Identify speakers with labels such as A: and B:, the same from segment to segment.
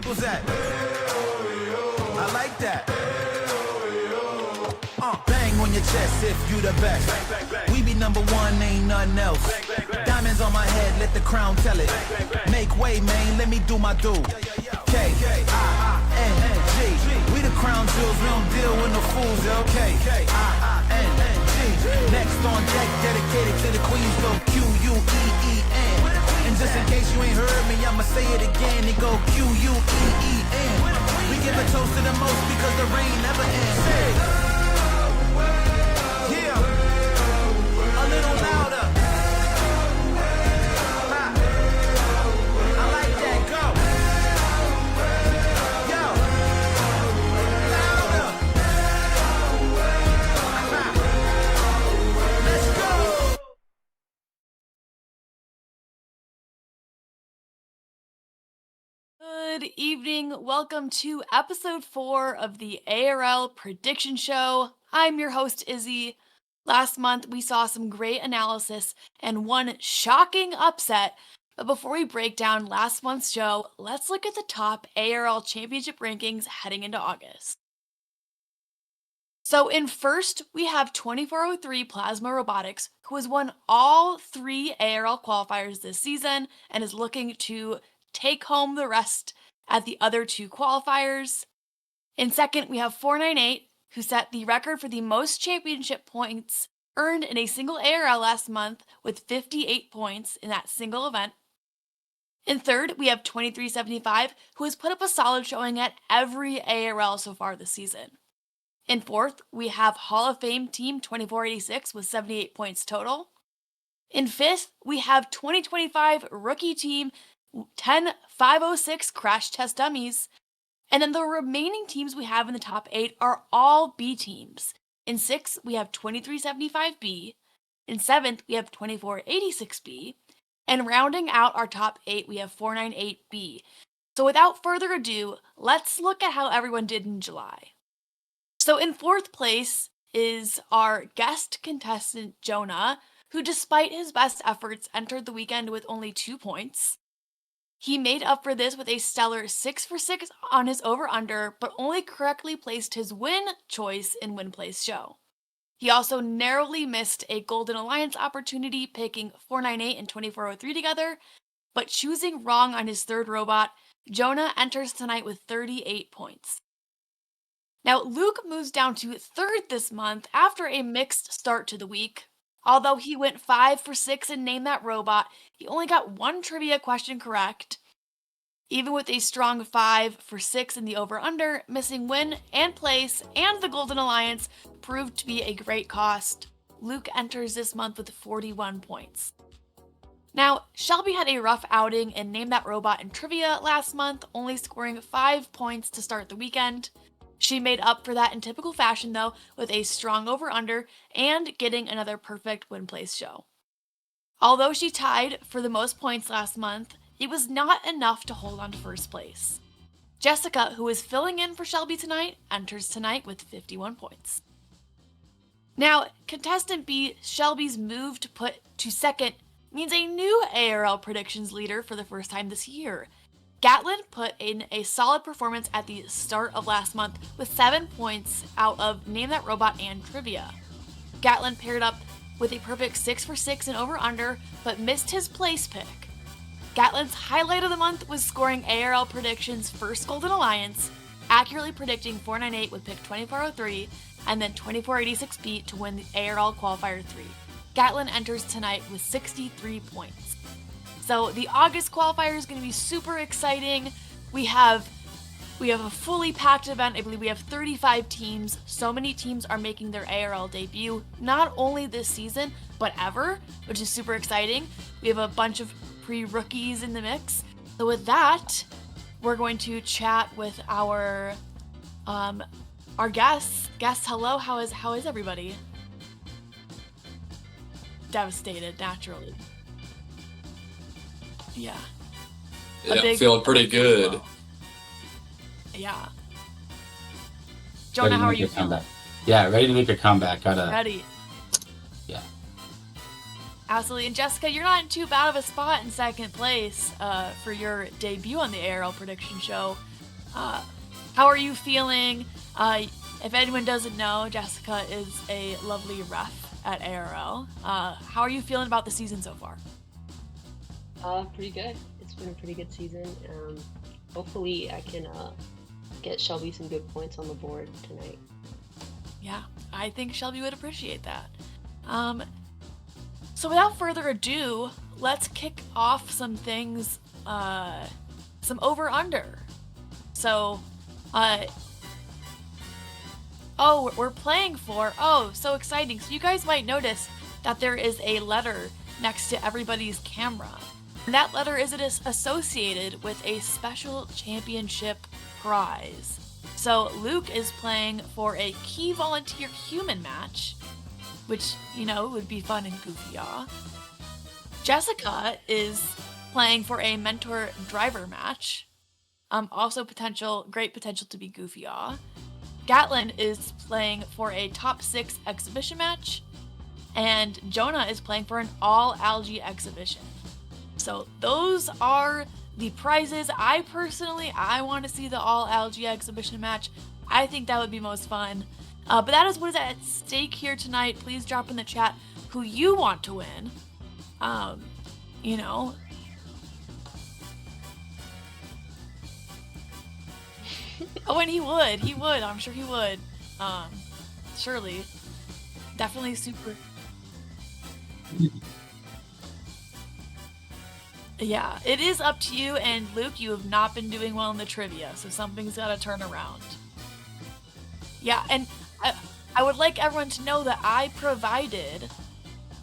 A: people's at? I like that. Bang on your chest if you the best. We be number one, ain't nothing else. Diamonds on my head, let the crown tell it. Make way, man, let me do my do. K-I-N-G. We the crown jewels, we don't deal with no fools. K-I-N-G. Next on deck, dedicated to the queens, go Q-U-E-E-N. And just in case you ain't heard me, I'ma say it again. It go Q-U-E-E-N. We give a toast to the most because the rain never ends. Yeah, a little louder. I like that, go. Yo, louder. Let's go.
B: Good evening. Welcome to episode 4 of the ARL Prediction Show. I'm your host, Izzy. Last month, we saw some great analysis and one shocking upset. But before we break down last month's show, let's look at the top ARL Championship rankings heading into August. So in first, we have 2403 Plasma Robotics, who has won all 3 ARL qualifiers this season and is looking to take home the rest at the other 2 qualifiers. In second, we have 498, who set the record for the most championship points earned in a single ARL last month with 58 points in that single event. In third, we have 2375, who has put up a solid showing at every ARL so far this season. In fourth, we have Hall of Fame Team 2486 with 78 points total. In fifth, we have 2025 Rookie Team 10506 Crash Test Dummies. And then the remaining teams we have in the top 8 are all B teams. In 6th, we have 2375B. In 7th, we have 2486B. And rounding out our top 8, we have 498B. So without further ado, let's look at how everyone did in July. So in 4th place is our guest contestant, Jonah, who despite his best efforts entered the weekend with only 2 points. He made up for this with a stellar 6 for 6 on his over-under, but only correctly placed his win choice in Win Place Show. He also narrowly missed a Golden Alliance opportunity picking 498 and 2403 together, but choosing wrong on his third robot, Jonah enters tonight with 38 points. Now, Luke moves down to 3rd this month after a mixed start to the week. Although he went 5 for 6 and named that robot, he only got 1 trivia question correct. Even with a strong 5 for 6 in the over-under, missing win and place and the Golden Alliance proved to be a great cost. Luke enters this month with 41 points. Now, Shelby had a rough outing and named that robot in trivia last month, only scoring 5 points to start the weekend. She made up for that in typical fashion, though, with a strong over-under and getting another perfect win place show. Although she tied for the most points last month, it was not enough to hold on to first place. Jessica, who is filling in for Shelby tonight, enters tonight with 51 points. Now, contestant B, Shelby's move to put to second means a new ARL predictions leader for the first time this year. Gatlin put in a solid performance at the start of last month with 7 points out of Name That Robot and Trivia. Gatlin paired up with a perfect 6 for 6 and over-under, but missed his place pick. Gatlin's highlight of the month was scoring ARL Predictions' first Golden Alliance, accurately predicting 498 with pick 2403, and then 2486B to win the ARL Qualifier 3. Gatlin enters tonight with 63 points. So the August qualifier is going to be super exciting. We have a fully packed event. I believe we have 35 teams. So many teams are making their ARL debut, not only this season, but ever, which is super exciting. We have a bunch of pre-rookies in the mix. So with that, we're going to chat with our guests. Guests, hello. How is everybody? Devastated, naturally. Yeah.
C: Feeling pretty good.
B: Yeah. Jonah, how are you feeling?
D: Yeah, ready to make a comeback.
B: Ready.
D: Yeah.
B: Absolutely. And Jessica, you're not in too bad of a spot in second place for your debut on the ARL Prediction Show. How are you feeling? If anyone doesn't know, Jessica is a lovely ref at ARL. How are you feeling about the season so far?
E: Pretty good. It's been a pretty good season. Hopefully I can get Shelby some good points on the board tonight.
B: Yeah, I think Shelby would appreciate that. So without further ado, let's kick off some things, some over-under. So, we're playing for, so exciting. So you guys might notice that there is a letter next to everybody's camera. And that letter is associated with a special championship prize. So Luke is playing for a key volunteer human match, which, would be fun and goofy, y'all. Jessica is playing for a mentor driver match. Also great potential to be goofy, y'all. Gatlin is playing for a top 6 exhibition match, and Jonah is playing for an all algae exhibition. So those are the prizes. I want to see the all algae exhibition match. I think that would be most fun. But that is what is at stake here tonight. Please drop in the chat who you want to win. Oh, and he would. I'm sure he would. Surely. Definitely super. Yeah, it is up to you, and Luke, you have not been doing well in the trivia, so something's got to turn around. Yeah, and I would like everyone to know that I provided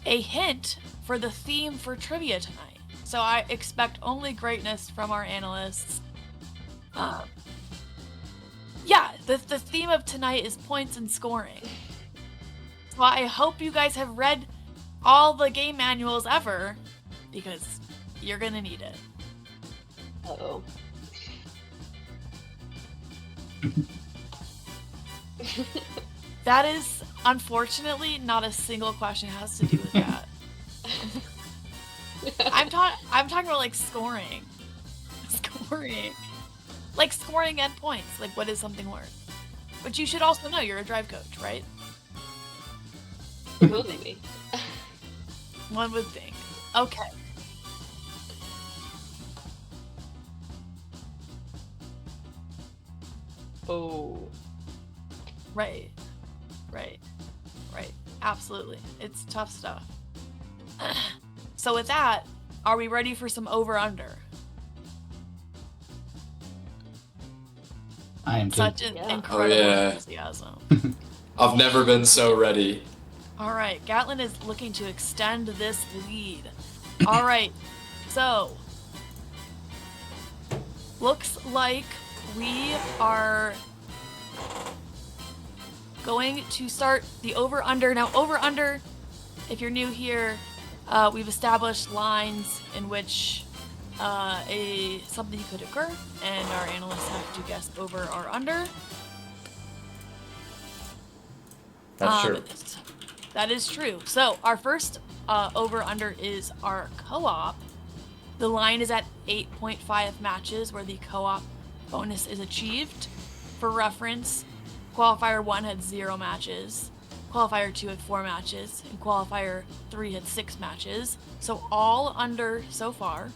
B: a hint for the theme for trivia tonight. So I expect only greatness from our analysts. Yeah, the theme of tonight is points and scoring. So I hope you guys have read all the game manuals ever, because you're gonna need it.
E: Uh-oh.
B: That is, unfortunately, not a single question has to do with that. I'm talking about, like, scoring. Scoring. Like, scoring and points. Like, what is something worth? But you should also know you're a drive coach, right?
E: Maybe.
B: One would think. Okay.
E: Oh.
B: Right. Absolutely. It's tough stuff. So with that, are we ready for some over-under?
D: I am too.
B: Such an incredible enthusiasm.
C: I've never been so ready.
B: All right, Gatlin is looking to extend this lead. All right, so looks like we are going to start the over-under. Now, over-under, if you're new here, we've established lines in which something could occur, and our analysts have to guess over or under.
F: That's true.
B: That is true. So our first over-under is our co-op. The line is at 8.5 matches where the co-op bonus is achieved. For reference, Qualifier 1 had 0 matches, Qualifier 2 had 4 matches, and Qualifier 3 had 6 matches. So all under so far.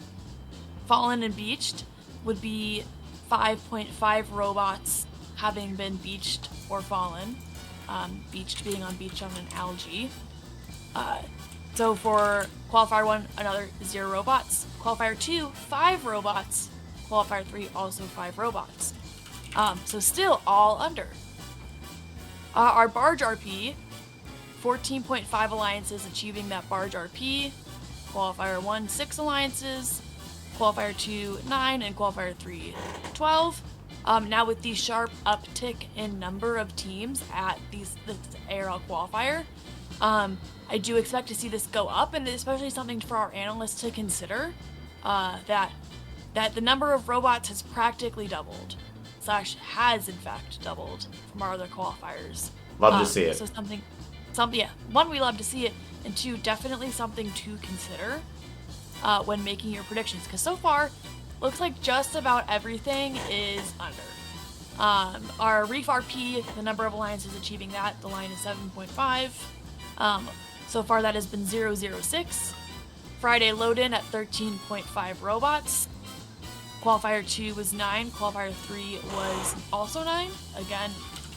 B: Fallen and beached would be 5.5 robots having been beached or fallen. Beached being on beach on an algae. So for Qualifier 1, another 0 robots. Qualifier 2, 5 robots. Qualifier 3, also 5 robots. So still all under. Our barge RP, 14.5 alliances achieving that barge RP. Qualifier 1, 6 alliances. Qualifier 2, 9, and Qualifier 3, 12. Now with the sharp uptick in number of teams at this ARL qualifier, I do expect to see this go up, and especially something for our analysts to consider, that the number of robots has practically doubled, / has in fact doubled from our other qualifiers.
F: Love to see it.
B: So one, we love to see it, and two, definitely something to consider when making your predictions, because so far, looks like just about everything is under. Our Reef RP, the number of alliances achieving that, the line is 7.5. So far that has been 006. Friday load-in at 13.5 robots. Qualifier 2 was 9. Qualifier 3 was also 9. Again,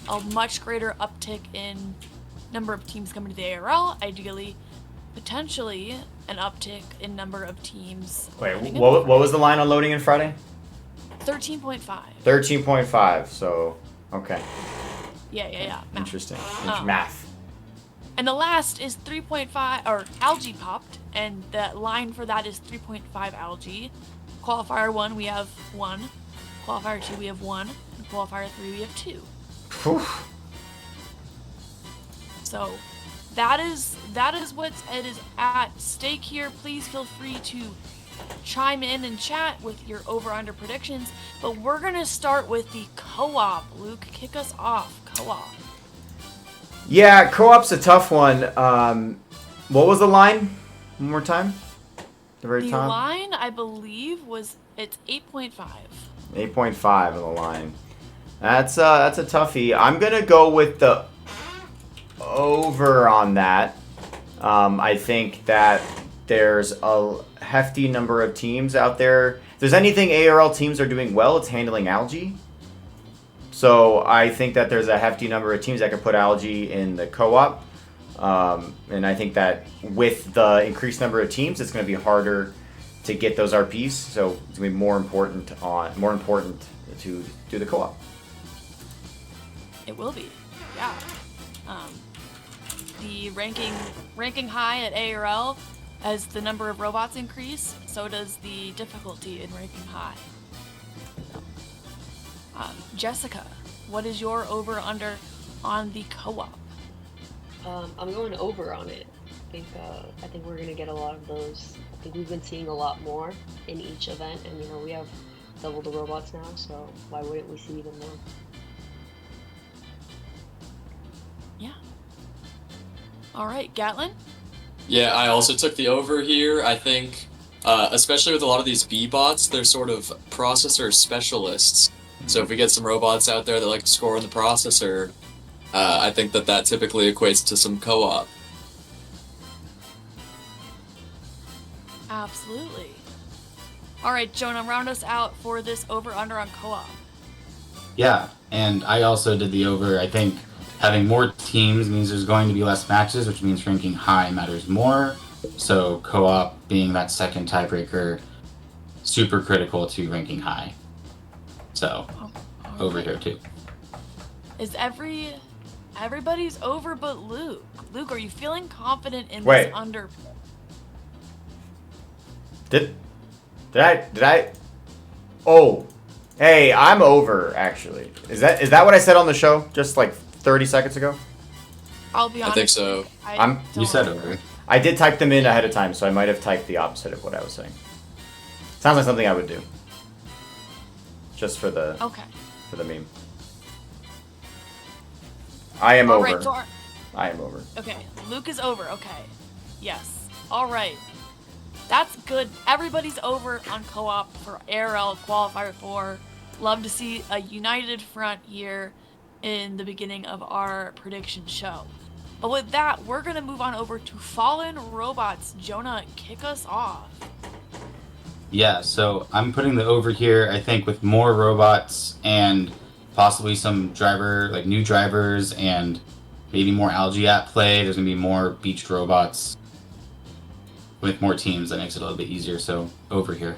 B: a much greater uptick in number of teams coming to the ARL. Ideally, potentially an uptick in number of teams.
F: Wait,
B: coming in.
F: what was the line on loading in Friday?
B: 13.5.
F: 13.5. So, okay.
B: Yeah. Math.
F: Interesting.
B: Oh.
F: Math.
B: And the last is 3.5, or algae popped, and the line for that is 3.5 algae. Qualifier 1, we have 1. Qualifier 2, we have 1. And Qualifier 3, we have 2.
F: Whew.
B: So that is what it is at stake here. Please feel free to chime in and chat with your over-under predictions. But we're going to start with the co-op. Luke, kick us off. Co-op.
F: Yeah, co-op's a tough one. What was the line? One more time. The very
B: The
F: top.
B: line, I believe, it's 8.5.
F: 8.5 on the line. That's a toughie. I'm gonna go with the over on that. I think that there's a hefty number of teams out there. If there's anything ARL teams are doing well, it's handling algae. So I think that there's a hefty number of teams that could put algae in the co-op. And I think that with the increased number of teams, it's going to be harder to get those RPs. So it's going to be more important to do the co-op.
B: It will be, yeah. The ranking high at ARL, as the number of robots increase, so does the difficulty in ranking high. Jessica, what is your over/under on the co-op?
E: I'm going over on it. I think we're gonna get a lot of those. I think we've been seeing a lot more in each event, and we have double the robots now, so why wouldn't we see even more?
B: Yeah. All right, Gatlin?
C: Yeah, I also took the over here. I think, especially with a lot of these B-bots, they're sort of processor specialists. So if we get some robots out there that like to score in the processor, I think that typically equates to some co-op.
B: Absolutely. All right, Jonah, round us out for this over/under on co-op.
D: Yeah, and I also did the over. I think having more teams means there's going to be less matches, which means ranking high matters more. So co-op being that second tiebreaker, super critical to ranking high. So over here too.
B: Is everybody's over but Luke? Luke, are you feeling confident in
F: Wait.
B: this under?
F: Did I? Oh, hey, I'm over actually. Is that what I said on the show just like 30 seconds ago?
B: I'll be
C: I
B: honest.
C: think so.
D: You said over.
F: I did type them in ahead of time, so I might have typed the opposite of what I was saying. Sounds like something I would do. Just for the meme. I am
B: All
F: over.
B: right, so
F: I am over.
B: okay, Luke is over. Okay, yes. All right, that's good. Everybody's over on co-op for ARL Qualifier 4. Love to see a united front here in the beginning of our prediction show. But with that, we're gonna move on over to Fallen Robots. Jonah, kick us off.
D: Yeah, so I'm putting the over here. I think with more robots and possibly some new drivers and maybe more algae at play, there's gonna be more beached robots with more teams. That makes it a little bit easier. So over here.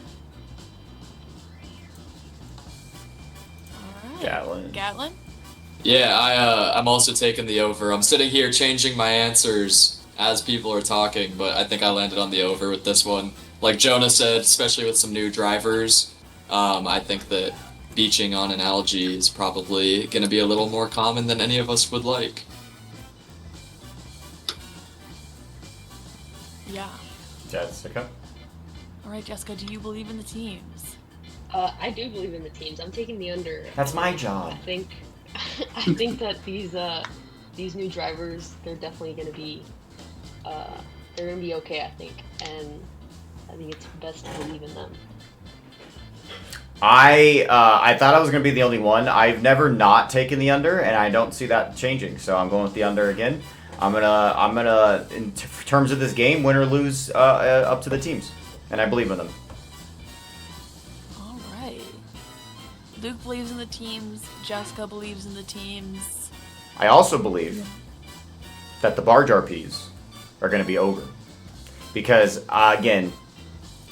B: All right.
F: Gatlin.
B: Gatlin?
C: Yeah, I'm also taking the over. I'm sitting here changing my answers as people are talking, but I think I landed on the over with this one. Like Jonah said, especially with some new drivers, I think that beaching on an algae is probably going to be a little more common than any of us would like.
B: Yeah.
F: Jessica.
B: All right, Jessica, do you believe in the teams?
E: I do believe in the teams. I'm taking the under.
F: That's my job.
E: I think that these new drivers, they're definitely going to be okay. I think, and I think it's best to believe in them.
F: I thought I was going to be the only one. I've never not taken the under, and I don't see that changing. So I'm going with the under again. I'm gonna in terms of this game, win or lose, up to the teams, and I believe in them.
B: All right. Luke believes in the teams. Jessica believes in the teams.
F: I also believe that the barge RPs are going to be over because again,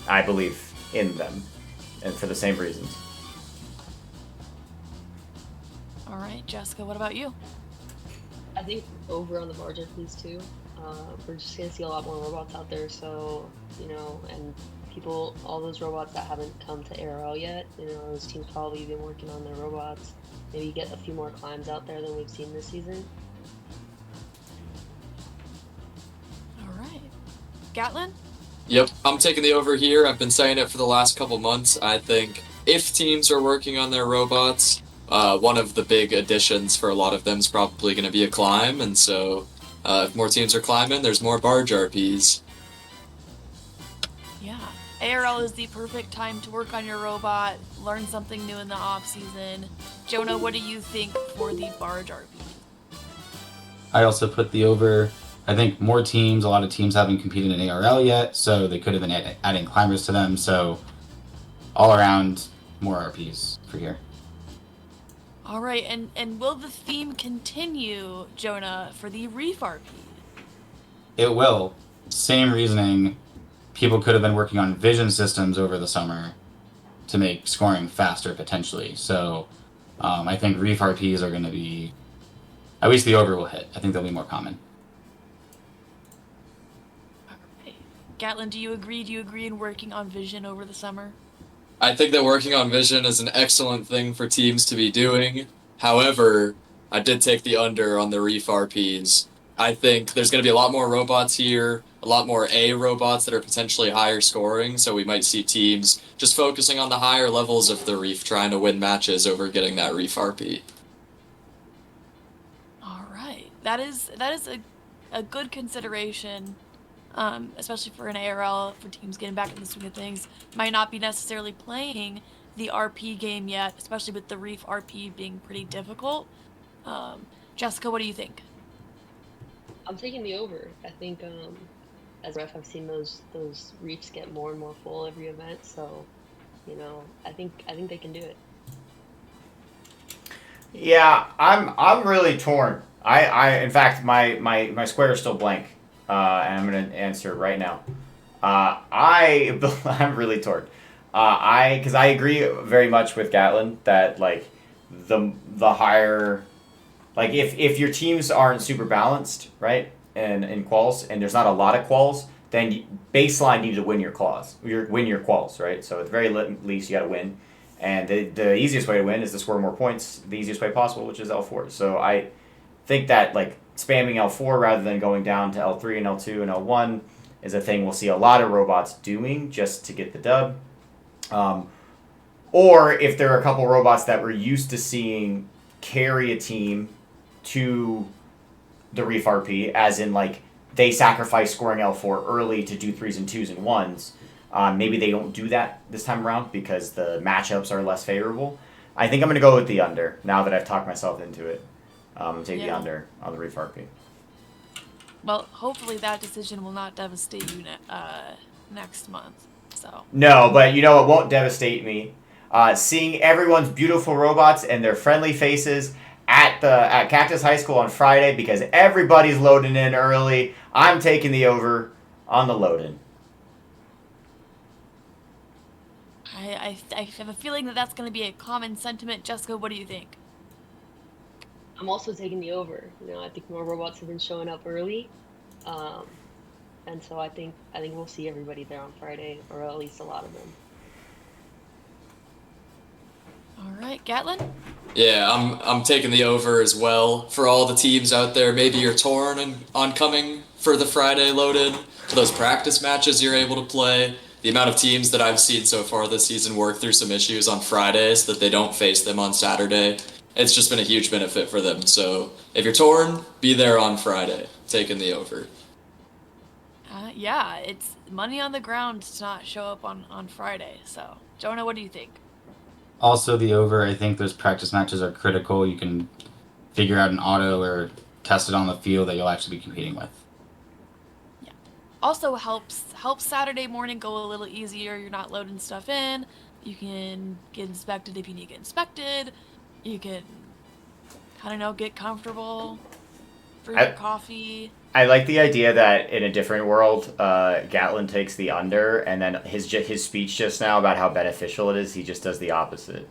F: I believe in them, and for the same reasons.
B: All right, Jessica, what about you?
E: I think over on the barge please too. We're just gonna see a lot more robots out there, so and people, all those robots that haven't come to ARL yet, those teams probably been working on their robots. Maybe get a few more climbs out there than we've seen this season.
B: All right, Gatlin?
C: Yep, I'm taking the over here. I've been saying it for the last couple months. I think if teams are working on their robots, one of the big additions for a lot of them is probably going to be a climb, and so if more teams are climbing, there's more barge RPs.
B: Yeah, ARL is the perfect time to work on your robot, learn something new in the off-season. Jonah, what do you think for the barge RP?
D: I also put the over. I think more teams, a lot of teams haven't competed in ARL yet, so they could have been adding climbers to them. So all around, more RPs for here.
B: All right, and will the theme continue, Jonah, for the Reef RP?
D: It will. Same reasoning. People could have been working on vision systems over the summer to make scoring faster potentially. So I think Reef RPs are going to be, at least the over will hit. I think they'll be more common.
B: All right. Gatlin, do you agree? Do you agree in working on vision over the summer?
C: I think that working on vision is an excellent thing for teams to be doing. However, I did take the under on the Reef RPs. I think there's going to be a lot more robots here, a lot more A robots that are potentially higher scoring, so we might see teams just focusing on the higher levels of the Reef, trying to win matches over getting that Reef RP.
B: All right. That is a good consideration. Especially for an ARL, for teams getting back in the swing of things, might not be necessarily playing the RP game yet, especially with the Reef RP being pretty difficult. Jessica, what do you think?
E: I'm taking the over. I think as a ref, I've seen those reefs get more and more full every event, so I think they can do it.
F: Yeah, I'm really torn. I in fact my square is still blank. And I'm gonna answer right now. I'm really torn. Because I agree very much with Gatlin that like the higher, like if your teams aren't super balanced, right, and in quals, and there's not a lot of quals, then baseline you need to win your quals, right? So at the very least you got to win, and the easiest way to win is to score more points, the easiest way possible, which is L4. So I think that like spamming L4 rather than going down to L3 and L2 and L1 is a thing we'll see a lot of robots doing just to get the dub. Or if there are a couple robots that we're used to seeing carry a team to the Reef RP, as in like they sacrifice scoring L4 early to do 3s and 2s and 1s. Maybe they don't do that this time around because the matchups are less favorable. I think I'm going to go with the under now that I've talked myself into it. Take the under on the Reef RP.
B: Well, hopefully that decision will not devastate you next month. So.
F: No, but it won't devastate me. Seeing everyone's beautiful robots and their friendly faces at Cactus High School on Friday because everybody's loading in early. I'm taking the over on the load-in.
B: I have a feeling that that's going to be a common sentiment. Jessica, what do you think?
E: I'm also taking the over. I think more robots have been showing up early, and so I think we'll see everybody there on Friday, or at least a lot of them.
B: All right, Gatlin?
C: Yeah, I'm taking the over as well. For all the teams out there, maybe you're torn on coming for the Friday loaded, for those practice matches you're able to play. The amount of teams that I've seen so far this season work through some issues on Fridays that they don't face them on Saturday. It's just been a huge benefit for them. So if you're torn, be there on Friday, taking the over.
B: Yeah, it's money on the ground to not show up on Friday. So, Jonah, what do you think?
D: Also, the over, I think those practice matches are critical. You can figure out an auto or test it on the field that you'll actually be competing with.
B: Yeah. Also helps Saturday morning go a little easier. You're not loading stuff in. You can get inspected if you need to get inspected. You can, I don't know, get comfortable for your coffee.
F: I like the idea that in a different world, Gatlin takes the under, and then his speech just now about how beneficial it is, he just does the opposite.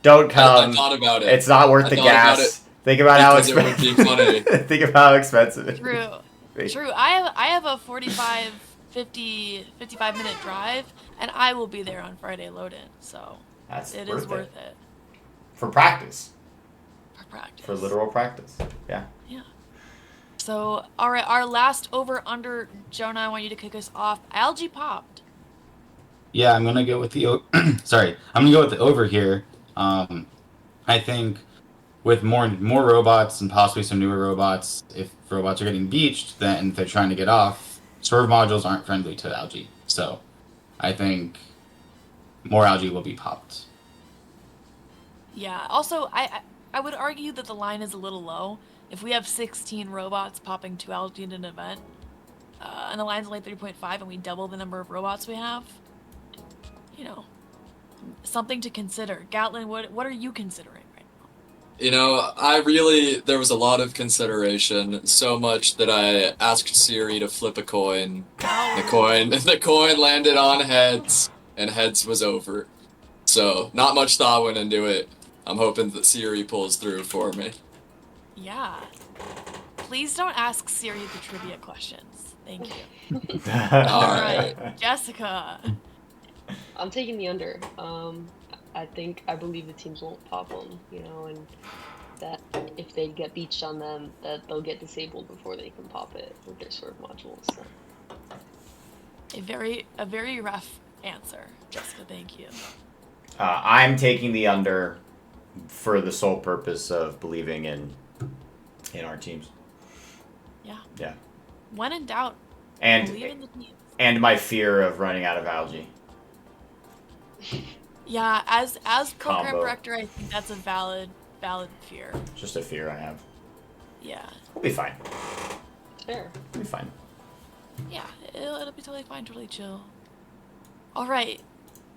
F: Don't come.
C: I thought about it.
F: It's not worth the gas. Think about how expensive.
C: It would be funny.
F: Think of how expensive.
B: True. I have a 55 minute drive, and I will be there on Friday load-in, so it is worth it.
F: For practice.
B: For practice.
F: For literal practice. Yeah.
B: Yeah. So, all right, our last over/under, Jonah, I want you to kick us off. Algae popped.
D: Yeah, I'm gonna go with the I'm gonna go with the over here. I think with more robots and possibly some newer robots, if robots are getting beached, then if they're trying to get off, swerve modules aren't friendly to algae. So I think more algae will be popped.
B: Yeah. Also, I would argue that the line is a little low. If we have 16 robots popping 2 algae in an event, and the line's only 3.5, and we double the number of robots we have, you know, something to consider. Gatlin, what are you considering right now?
C: You know, there was a lot of consideration, so much that I asked Siri to flip a coin. The coin landed on heads, and heads was over. So, not much thought went into it. I'm hoping that Siri pulls through for me.
B: Yeah. Please don't ask Siri the trivia questions. Thank you.
C: All right.
B: Jessica.
E: I'm taking the under. I believe the teams won't pop them, and that if they get beached on them, that they'll get disabled before they can pop it with their swerve modules. So.
B: A very rough answer, Jessica. Thank you.
F: I'm taking the under for the sole purpose of believing in our teams.
B: Yeah.
F: Yeah.
B: When in doubt, believe in the teams.
F: And my fear of running out of algae.
B: Yeah, as program
F: Combo.
B: director, I think that's a valid fear.
F: Just a fear I have.
B: Yeah.
F: We'll be fine.
E: Fair.
F: We'll be fine.
B: Yeah, it'll be totally fine, totally chill. All right.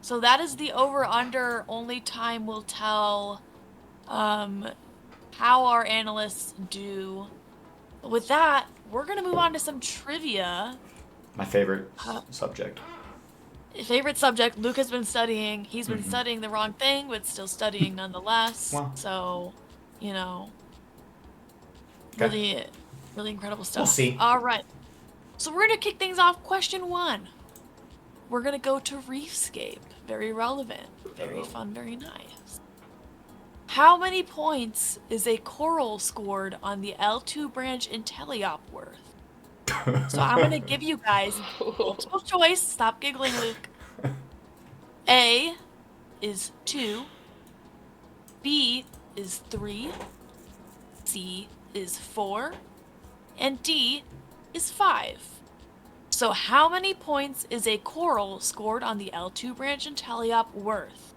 B: So that is the over/under. Only time will tell how our analysts do. With that, we're going to move on to some trivia.
F: My favorite subject.
B: Favorite subject. Luke has been studying. He's been studying the wrong thing, but still studying nonetheless.
F: Wow.
B: So,
F: Okay.
B: really incredible stuff.
F: We'll see.
B: All right. So we're going to kick things off. Question 1. We're going to go to Reefscape. Very relevant. Very fun. Very nice. How many points is a coral scored on the L2 branch in Teleop worth? So I'm going to give you guys multiple choice. Stop giggling, Luke. A is 2. B is 3. C is 4. And D is 5. So how many points is a coral scored on the L2 branch in Teleop worth?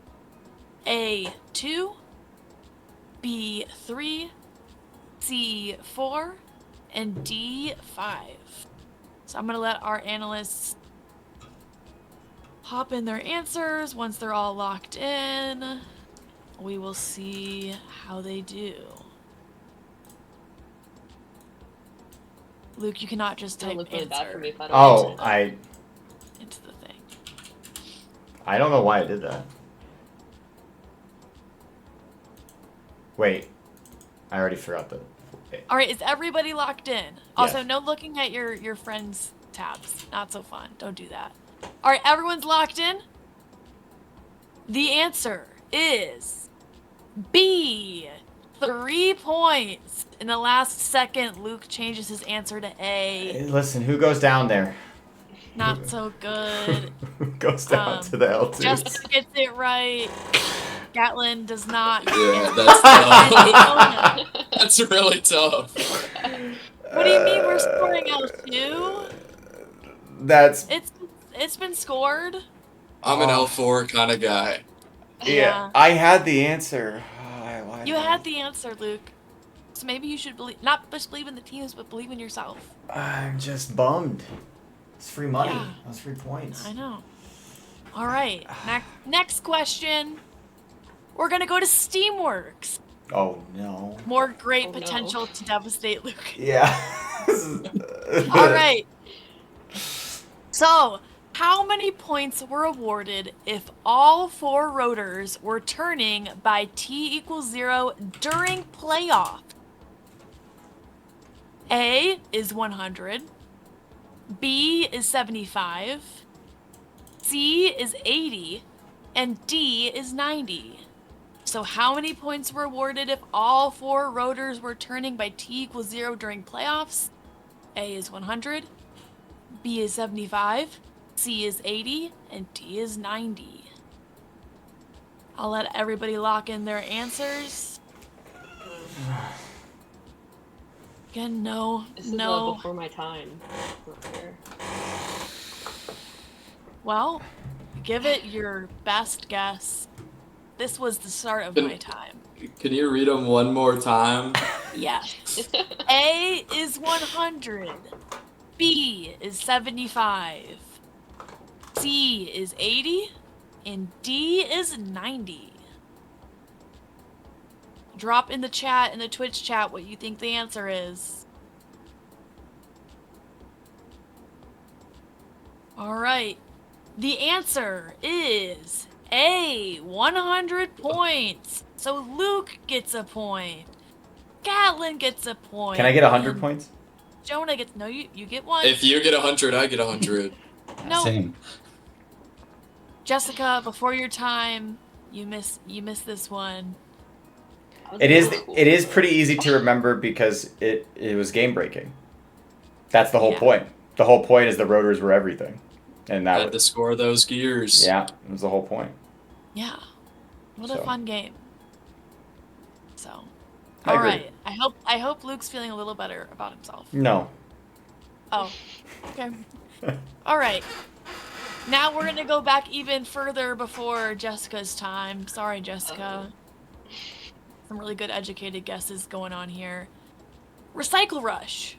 B: A, 2. B, 3. C, 4. And D, 5. So I'm going to let our analysts hop in their answers. Once they're all locked in, we will see how they do. Luke, you cannot just type
E: look really bad for me if I don't
B: into the thing.
F: I don't know why I did that. Wait. I already forgot the...
B: All right, is everybody locked in? Also,
F: Yes.
B: no looking at your friends' tabs. Not so fun. Don't do that. All right, everyone's locked in? The answer is B. 3 points. In the last second, Luke changes his answer to A.
F: Hey, listen, who goes down there?
B: Not so good.
F: Who goes down to the L2?
B: Jessica gets it right. Gatlin does not.
C: Yeah, that's tough. That's really tough.
B: What do you mean we're scoring L2?
F: That's...
B: It's been scored.
C: I'm an L4 kind of guy.
B: Yeah.
F: I had the answer. Why
B: You
F: did I-
B: had the answer, Luke. So maybe you should believe, not just believe in the teams, but believe in yourself.
F: I'm just bummed. It's free money.
B: Yeah.
F: That's free points.
B: I know. All right. Next question. We're gonna go to Steamworks.
F: Oh no.
B: More great
E: Oh, no.
B: potential to devastate Luke.
F: Yeah.
B: All right. So, how many points were awarded if all 4 rotors were turning by t equals 0 during playoff? A is 100. B is 75. C is 80. And D is 90. So how many points were awarded if all 4 rotors were turning by t equals 0 during playoffs? A is 100. B is 75, C is 80, and D is 90. I'll let everybody lock in their answers. Again, no,
E: This is
B: no.
E: before my time. Not fair.
B: Well, give it your best guess. This was the start of my time.
C: Can you read them one more time?
B: Yes. A is 100. B is 75. C is 80. And D is 90. Drop in the chat, in the Twitch chat, what you think the answer is. Alright. The answer is A, 100 points. So Luke gets a point. Gatlin gets a point.
F: Can I get 100
B: and
F: points?
B: Jonah gets no. You get one.
C: If you get 100, I get 100.
B: No,
D: Same.
B: Jessica, before your time, you miss this one.
F: It is pretty easy to remember because it was game breaking. That's the whole
B: Yeah.
F: point. The whole point is the rotors were everything. And
C: I
F: that
C: had to
F: was,
C: score those gears.
F: yeah, it was the whole point.
B: Yeah, what a
F: So.
B: fun game. So,
F: I
B: all
F: agree.
B: right. I hope Luke's feeling a little better about himself.
F: No.
B: Oh, okay. All right. Now we're gonna go back even further before Jessica's time. Sorry, Jessica. Some really good educated guesses going on here. Recycle Rush.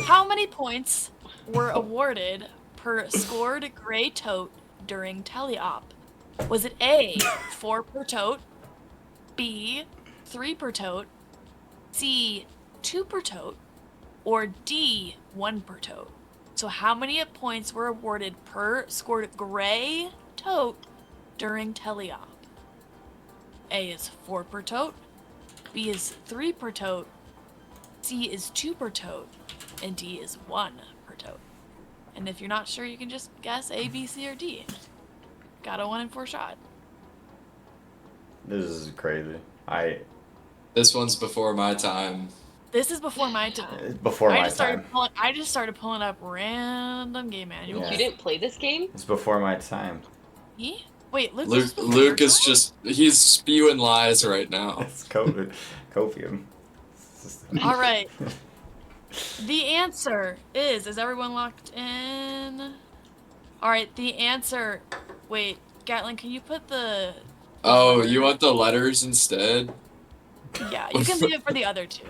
B: How many points were awarded per scored gray tote during teleop? Was it A, 4 per tote, B, 3 per tote, C, 2 per tote, or D, 1 per tote? So how many points were awarded per scored gray tote during teleop? A is 4 per tote, B is 3 per tote, C is 2 per tote, and D is 1 per tote. And if you're not sure, you can just guess A, B, C, or D. Got a 1 in 4 shot.
F: This is crazy.
C: This one's before my time.
B: This is before my time.
F: Before my
B: started
F: time.
B: I just started pulling up random game manuals.
F: Yeah.
E: You didn't play this game?
F: It's before my time.
B: Me? Wait, Luke.
C: Luke is he's spewing lies right now.
F: It's COVID. Copium.
B: All right. The answer is everyone locked in? All right, the answer. Wait, Gatlin, can you put the?
C: Oh, you want the letters instead?
B: Yeah, you can leave it for the other two.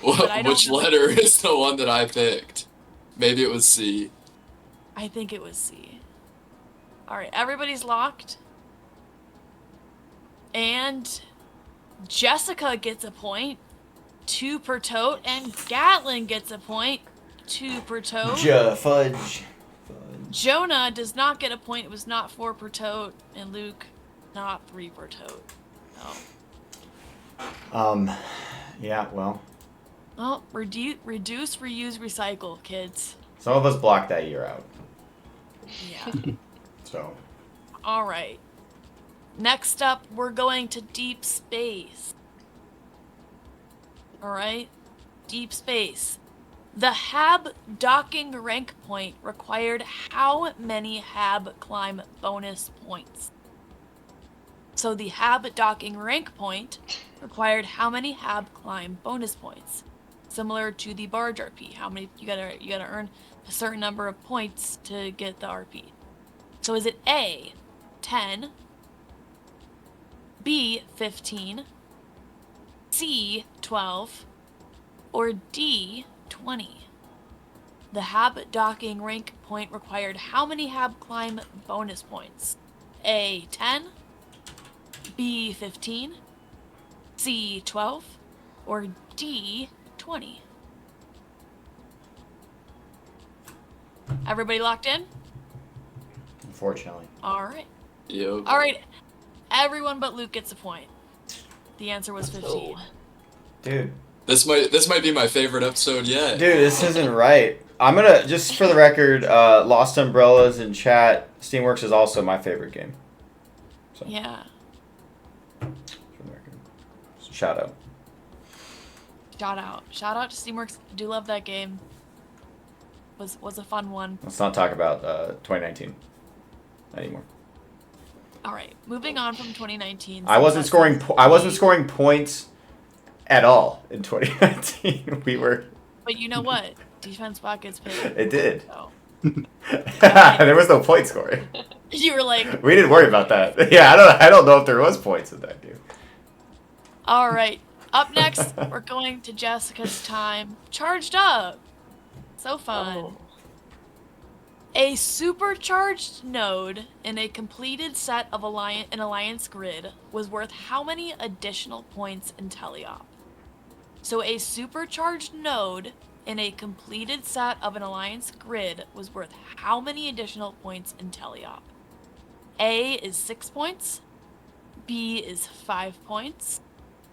B: But I don't
C: Which
B: know.
C: letter is the one that I picked? Maybe it was C.
B: I think it was C. All right, everybody's locked. And Jessica gets a point, 2 per tote, and Gatlin gets a point, 2 per tote.
F: Fudge.
B: Jonah does not get a point. It was not 4 per tote, and Luke, not 3 per tote. Oh.
F: Yeah, well.
B: Well, reduce, reuse, recycle, kids.
F: Some of us blocked that year out.
B: Yeah.
F: So.
B: All right. Next up, we're going to deep space. All right. Deep space. The HAB docking rank point required how many HAB climb bonus points? So the HAB docking rank point required how many HAB climb bonus points? Similar to the barge RP. How many you gotta earn a certain number of points to get the RP. So is it A, 10, B, 15, C, 12, or D, 20? The HAB docking rank point required how many HAB climb bonus points? A, 10, B, 15, C, 12, or D, 20? Everybody locked in?
F: Unfortunately.
B: All right.
C: Yep.
B: All right. Everyone but Luke gets a point. The answer was 15.
F: Dude.
C: This might be my favorite episode yet.
F: Dude, this isn't right. I'm gonna, just for the record, Lost Umbrellas in chat, Steamworks is also my favorite game. So,
B: Yeah.
F: for the record. Shout out.
B: Shout out to Steamworks. I do love that game. Was a fun one.
F: Let's not talk about 2019 anymore.
B: All right, moving on from 2019.
F: I wasn't scoring points at all in 2019. We were.
B: But you know what? Defense buckets paid.
F: It did.
B: So.
F: There was no point scoring.
B: You were like.
F: We didn't worry about that. Yeah, I don't know if there was points in that game.
B: All right. Up next, we're going to Jessica's time. Charged up. So fun.
E: Oh.
B: A supercharged node in a completed set of an alliance grid was worth how many additional points in teleop? So a supercharged node in a completed set of an alliance grid was worth how many additional points in teleop? A is 6 points, B is 5 points,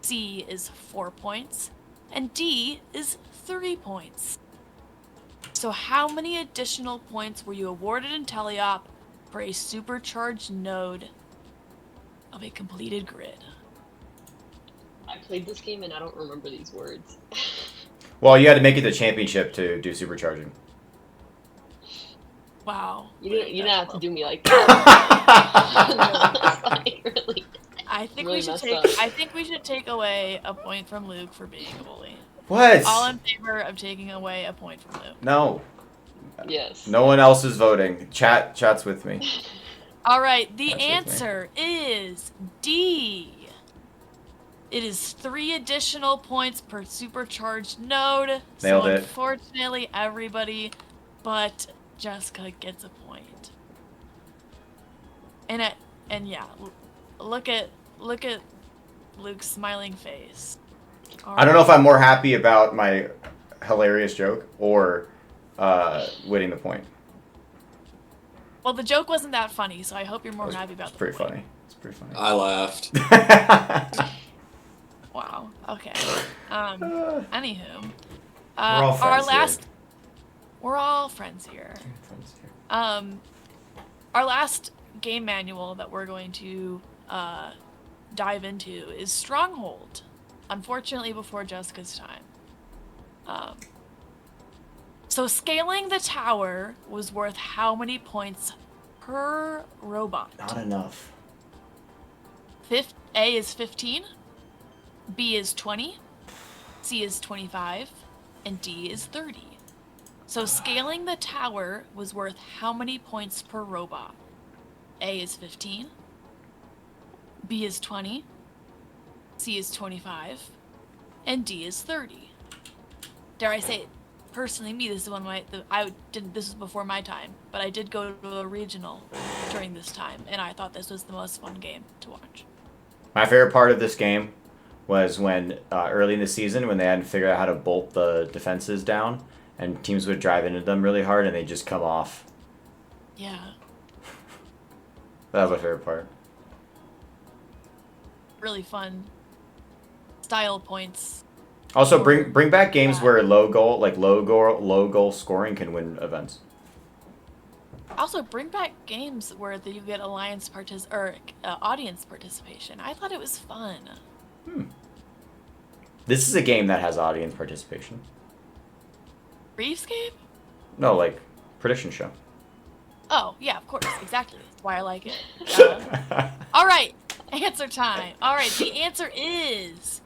B: C is 4 points, and D is 3 points. So how many additional points were you awarded in teleop for a supercharged node of a completed grid?
E: I played this game and I don't remember these words.
F: Well, you had to make it to championship to do supercharging.
B: Wow.
E: You didn't have to do me like that. Like, really,
B: I think
E: really
B: we should
E: messed
B: take.
E: up.
B: I think we should take away a point from Luke for being a bully.
F: What?
B: All in favor of taking away a point from Luke.
F: No.
E: Yes.
F: No one else is voting. Chat's with me.
B: All right. The
F: That's with me.
B: answer is D. It is 3 additional points per supercharged node.
F: Nailed
B: so
F: it.
B: Unfortunately, everybody but Jessica gets a point. And yeah, look at Luke's smiling face.
F: I don't know if I'm more happy about my hilarious joke or winning the point.
B: Well, the joke wasn't that funny, so I hope you're more happy about
F: It's
B: the
F: pretty
B: point.
F: funny. It's pretty funny.
C: I laughed.
B: Wow. Okay. Anywho,
F: all friends
B: our
F: here.
B: last. We're all friends here. Our last game manual that we're going to dive into is Stronghold. Unfortunately, before Jessica's time. So scaling the tower was worth how many points per robot?
F: Not enough.
B: A is 15, B is 20, C is 25, and D is 30. So scaling the tower was worth how many points per robot? A is 15, B is 20, C is 25, and D is 30. Dare I say it? Personally, this is this was before my time, but I did go to a regional during this time, and I thought this was the most fun game to watch.
F: My favorite part of this game was when early in the season when they hadn't figured out how to bolt the defenses down, and teams would drive into them really hard, and they'd just come off.
B: Yeah.
F: That was my favorite part.
B: Really fun style points.
F: Also, bring back games where low goal scoring can win events.
B: Also, bring back games where you get alliance audience participation. I thought it was fun.
F: This is a game that has audience participation.
B: Reefscape?
F: No, like prediction show.
B: Oh, yeah, of course, exactly. That's why I like it. All right, answer time. All right, the answer is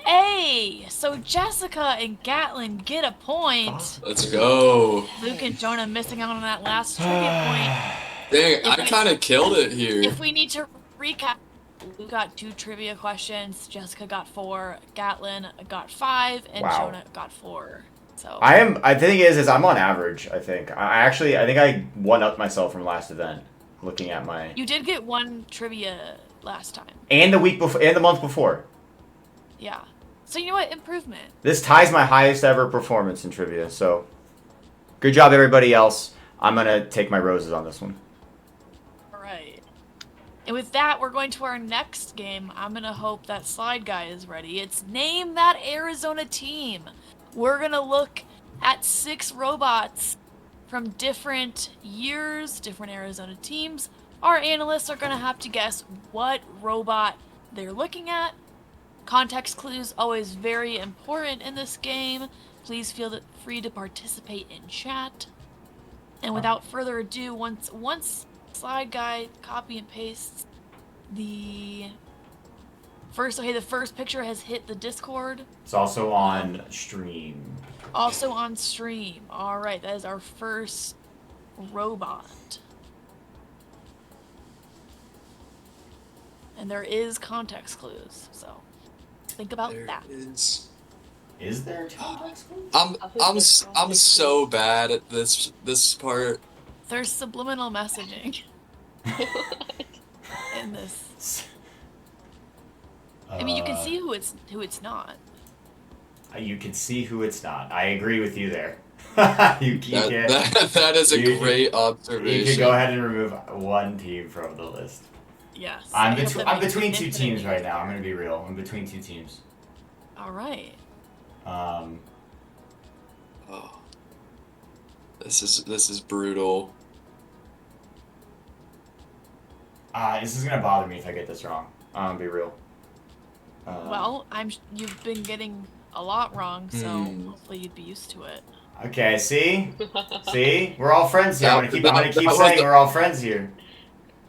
B: A. So Jessica and Gatlin get a point.
C: Let's go.
B: Luke and Jonah missing out on that last trivia point.
C: Dang, I kind of killed it here.
B: If we need to recap, Luke got 2 trivia questions, Jessica got 4, Gatlin got 5, and
F: Wow.
B: Jonah got 4. So
F: I think is I'm on average. I think I think I one up myself from last event. Looking at my
B: you did get 1 trivia last time.
F: and the week before and the month before.
B: Yeah. So you know what? Improvement.
F: This ties my highest ever performance in trivia. So good job, everybody else. I'm gonna take my roses on this one.
B: All right. And with that, we're going to our next game. I'm going to hope that slide guy is ready. It's Name That Arizona Team. We're going to look at 6 robots from different years, different Arizona teams. Our analysts are going to have to guess what robot they're looking at. Context clues always very important in this game. Please feel free to participate in chat. And without further ado, once slide guy copy and pastes the first picture has hit the Discord.
F: It's also on stream.
B: Also on stream. All right, that is our first robot. And there is context clues, so think about that.
F: Is there context clues?
C: I'm so bad at this part.
B: There's subliminal messaging in this. I mean, you can see who it's not.
F: You can see who it's not. I agree with you there.
C: That is a great observation.
F: You can go ahead and remove 1 team from the list.
B: Yes.
F: I'm between 2 teams right now. I'm gonna be real. I'm between 2 teams.
B: All right.
C: Oh, this is brutal.
F: This is gonna bother me if I get this wrong. I'm gonna be real.
B: Well, you've been getting a lot wrong, so hopefully you'd be used to it.
F: Okay, see, we're all friends here. I'm gonna keep
C: was
F: saying we're all friends here.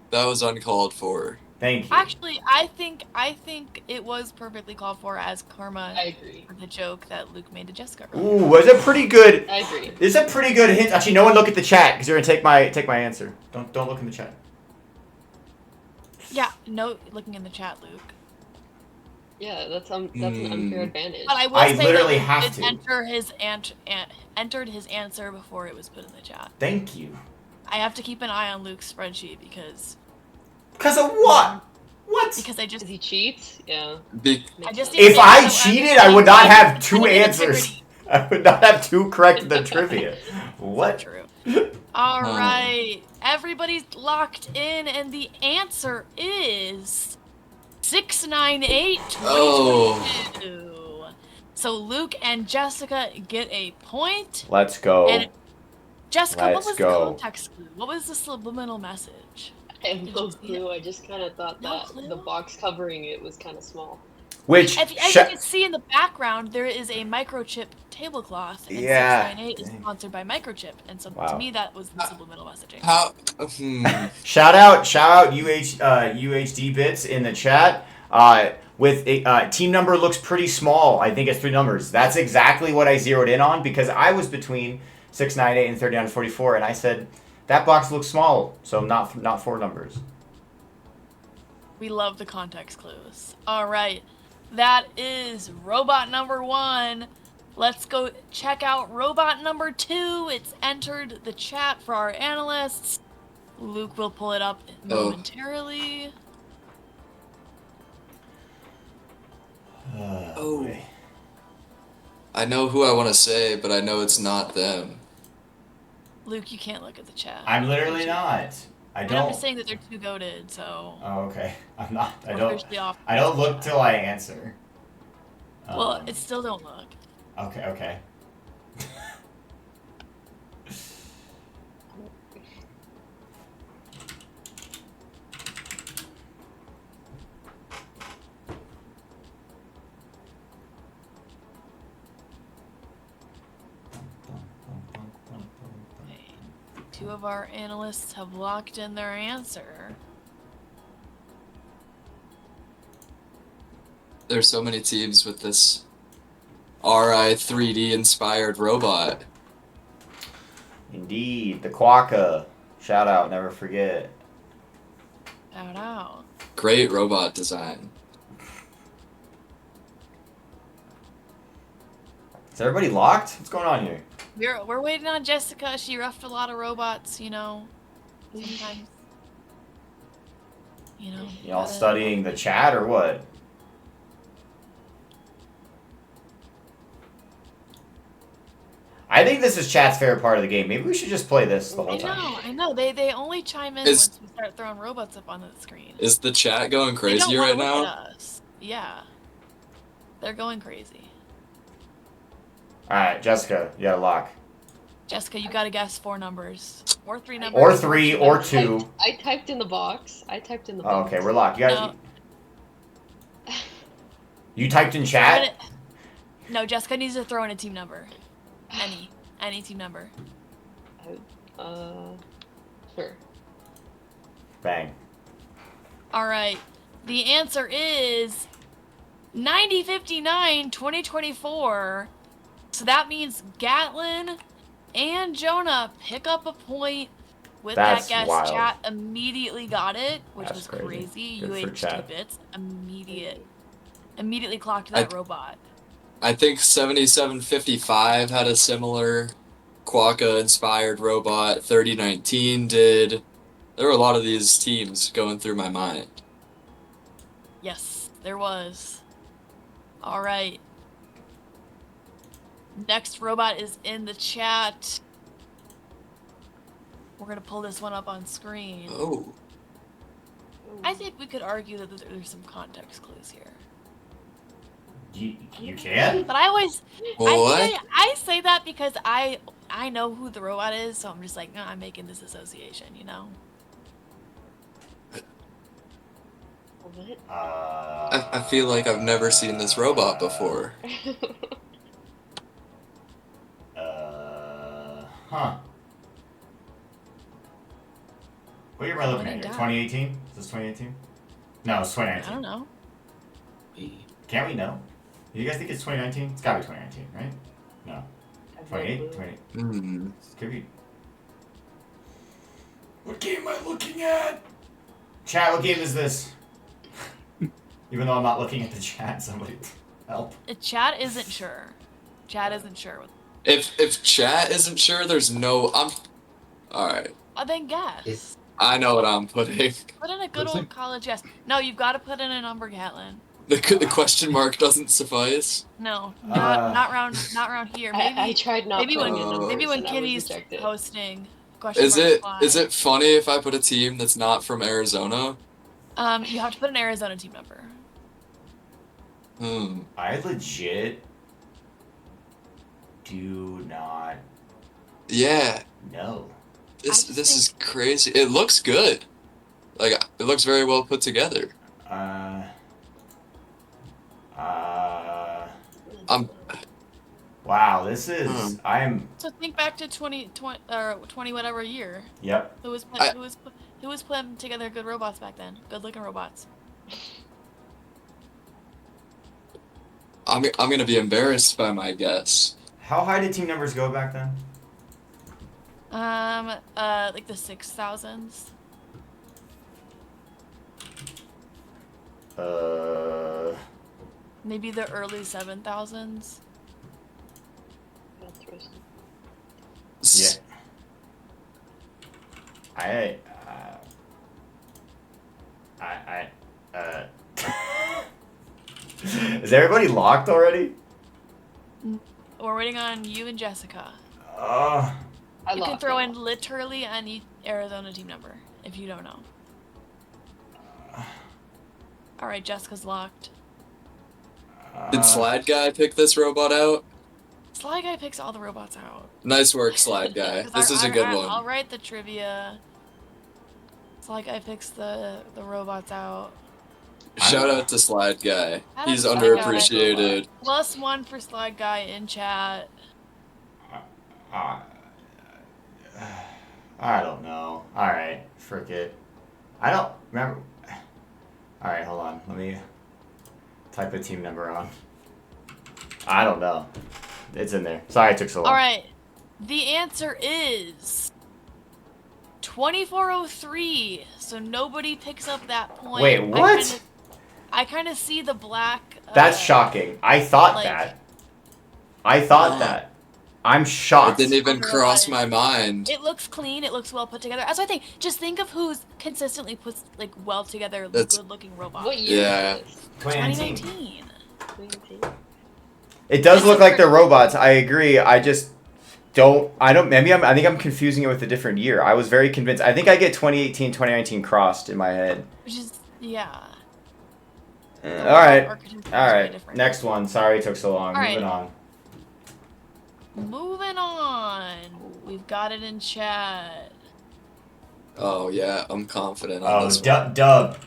C: That was uncalled for.
F: Thank you.
B: Actually, I think it was perfectly called for as karma.
E: I agree.
B: For the joke that Luke made to Jessica earlier.
F: Ooh, was it pretty good?
E: I agree.
F: It's a pretty good hint. Actually, no one look at the chat because you're gonna take my answer. Don't look in the chat.
B: Yeah, no looking in the chat, Luke.
E: Yeah, that's an unfair advantage.
B: But I will
F: I
B: say
F: literally
B: that
F: have
B: Luke
F: to.
B: did entered his answer before it was put in the chat.
F: Thank you.
B: I have to keep an eye on Luke's spreadsheet because
F: Because of what? What?
B: I just
E: Does he cheat? Yeah.
B: I just
F: If
B: Yeah,
F: I
B: so
F: cheated, I would not have 2
B: integrity.
F: answers. I would not have 2 correct in the trivia. What?
B: True. All right, everybody's locked in, and the answer is 698 2022. So Luke and Jessica get a point.
F: Let's go.
B: And Jessica, what
F: Let's
B: was
F: go.
B: the context clue? What was the subliminal message?
E: I have no clue. I just kind of thought
B: No
E: that
B: clue?
E: the box covering it was kind of small.
F: Which?
B: As you can see in the background, there is a microchip tablecloth, and
F: Yeah.
B: 698 is sponsored by Microchip, and so
F: Wow.
B: to me that was the subliminal messaging.
C: How?
F: Shout out UHD bits in the chat. With a team number looks pretty small. I think it's 3 numbers. That's exactly what I zeroed in on because I was between 698 and 3944, and I said that box looks small, so not 4 numbers.
B: We love the context clues. All right, that is robot number 1. Let's go check out robot number 2. It's entered the chat for our analysts. Luke will pull it up momentarily.
F: Boy.
C: I know who I want to say, but I know it's not them.
B: Luke, you can't look at the chat.
F: I'm literally not. I
B: I'm
F: don't.
B: just saying that they're too goated, so.
F: Oh, okay. I'm not. I
B: we're
F: don't.
B: officially off.
F: I don't look till I answer.
B: Well, it still don't look.
F: Okay.
B: Okay. 2 of our analysts have locked in their answer.
C: There's so many teams with this RI 3D inspired robot.
F: Indeed, the Quokka. Shout out, never forget.
B: Shout out.
C: Great robot design.
F: Is everybody locked? What's going on here?
B: We're waiting on Jessica. She roughed a lot of robots, you know. Sometimes. You know.
F: Y'all studying the chat or what? I think this is chat's favorite part of the game. Maybe we should just play this the whole time.
B: I know. They only chime in once we start throwing robots up on the screen.
C: Is the chat going
B: They
C: crazy
B: don't
C: right
B: wanna look
C: now?
B: at us. Yeah. They're going crazy.
F: Alright, Jessica, you gotta lock.
B: Jessica, you gotta guess 4 numbers. Or 3 numbers.
F: Or 3, or 2.
E: I typed in the box.
F: Oh, okay, we're locked. You guys.
B: No.
F: You typed in chat?
B: No, Jessica needs to throw in a team number. Any team number.
E: Sure.
F: Bang.
B: Alright. The answer is 9059 2024. So that means Gatlin and Jonah pick up a point with
F: That's
B: that guess.
F: wild.
B: Chat immediately got it, which
F: That's
B: was
F: crazy.
B: crazy.
F: Good for chat.
B: UH2 bits immediately clocked that robot.
C: I think 7755 had a similar Quokka-inspired robot. 3019 did. There were a lot of these teams going through my mind.
B: Yes, there was. Alright. Next robot is in the chat. We're gonna pull this one up on screen.
C: Oh.
B: I think we could argue that there's some context clues here.
F: You can?
B: But I always
C: What?
B: I say that because I know who the robot is, so I'm just like, no, I'm making this association, you know?
E: What?
C: I feel like I've never seen this robot before.
F: Huh. What year am I looking at here? 2018? Is this 2018? No, it's 2019.
B: I don't know.
F: Can't we know? You guys think it's 2019? It's gotta be 2019, right? No. 28? 28. Could be. What game am I looking at? Chat, what game is this? Even though I'm not looking at the chat, somebody help.
B: Chat isn't sure. Chat isn't sure.
C: If chat isn't sure, there's no. Alright.
B: Well, then guess.
C: I know what I'm putting.
B: Put in a good old college guess. No, you've got to put in a number, Gatlin.
C: The question mark doesn't suffice.
B: No, not round here. Maybe
E: I tried not.
B: maybe when
E: and I
B: Kitty's
E: was rejected.
B: hosting. Question
C: Is
B: mark
C: it
B: apply.
C: is it funny if I put a team that's not from Arizona?
B: You have to put an Arizona team number.
F: I legit do not
C: Yeah.
F: know.
C: This is crazy. It looks good. Like it looks very well put together.
F: Wow, this is.
B: So think back to 20 whatever year.
F: Yep.
B: Who was putting together good robots back then? Good looking robots.
C: I'm gonna be embarrassed by my guess.
F: How high did team numbers go back then?
B: Like the 6,000s. Maybe the early 7,000s.
F: Yeah. Is everybody locked already?
B: We're waiting on you and Jessica.
E: You
B: can throw in literally any Arizona team number if you don't know. Alright, Jessica's locked.
C: Did Slide Guy pick this robot out?
B: Slide Guy picks all the robots out.
C: Nice work, Slide Guy. This is a good one.
B: I'll write the trivia. Slide Guy picks the robots out.
C: Shout out to Slide Guy. He's
B: Slide
C: underappreciated.
B: Guy. +1 for Slide Guy in chat.
F: I don't know. Alright, frick it. I don't remember. Alright, hold on. Let me type a team number on. I don't know. It's in there. Sorry it took so long.
B: Alright. The answer is 2403. So nobody picks up that point.
F: Wait, what?
B: I kind of see the black.
F: That's shocking. I thought
B: like-
F: that. I thought that. I'm
C: It
F: shocked.
C: didn't even cross my mind.
B: It looks clean. It looks well put together. That's what I think. Just think of who's consistently puts like well together, good-looking robots.
E: What year
C: Yeah.
E: is this?
B: 2019.
E: 2019?
F: It does
B: It's
F: look
B: a
F: like they're
B: pretty-
F: robots. I agree. I just don't. I think I'm confusing it with a different year. I was very convinced. I think I get 2018, 2019 crossed in my head.
B: Which is yeah.
F: All right.
B: Architecture is
F: All
B: very
F: right.
B: different.
F: Next one. Sorry it took so long.
B: All right.
F: Moving on.
B: Moving on. We've got it in chat.
C: Oh yeah, I'm confident on
F: Oh,
C: this one.
F: dub.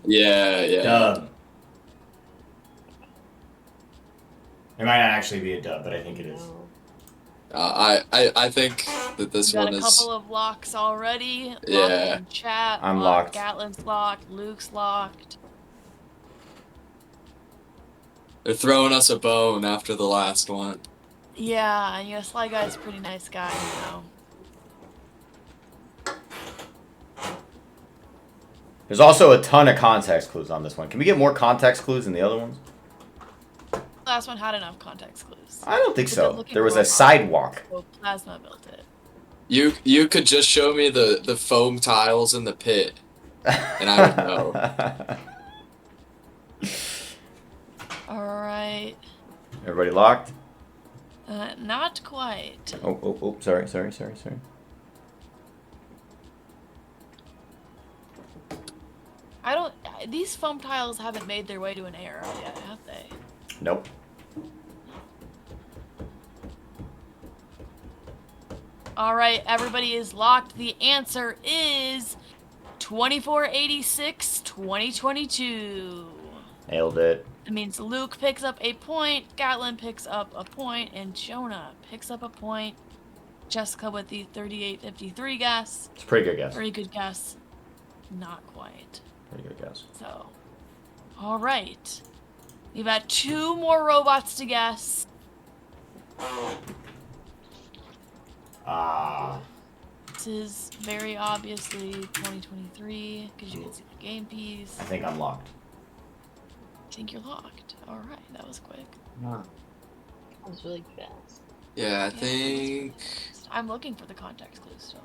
C: Yeah.
F: Dub. It might not actually be a dub, but I think it is.
E: No.
C: I think that this
B: We've got
C: one
B: a
C: is.
B: couple of locks already. Locked
C: Yeah.
B: in chat.
F: I'm locked.
B: Gatlin's locked. Luke's locked.
C: They're throwing us a bone after the last one.
B: Yeah, and Sly Guy's a pretty nice guy,
F: There's also a ton of context clues on this one. Can we get more context clues than the other ones?
B: The last one had enough context clues.
F: I don't think
B: It's a
F: so.
B: looking
F: There was a
B: robot.
F: sidewalk.
B: So Plasma built it.
C: You could just show me the foam tiles in the pit, and I would know.
B: Alright.
F: Everybody locked?
B: Not quite.
F: Oh, sorry.
B: I don't. These foam tiles haven't made their way to an ARL yet, have they?
F: Nope.
B: Alright, everybody is locked. The answer is 2486 2022.
F: Nailed it.
B: That means Luke picks up a point, Gatlin picks up a point, and Jonah picks up a point. Jessica with the 3853 guess.
F: It's a pretty good guess.
B: Very good guess. Not quite.
F: Pretty good guess.
B: So, alright. We've got 2 more robots to guess. This is very obviously 2023, because you can see the game piece.
F: I think I'm locked.
B: I think you're locked. Alright, that was quick.
E: That was really fast.
C: Yeah, I think.
B: I'm looking for the context clues still.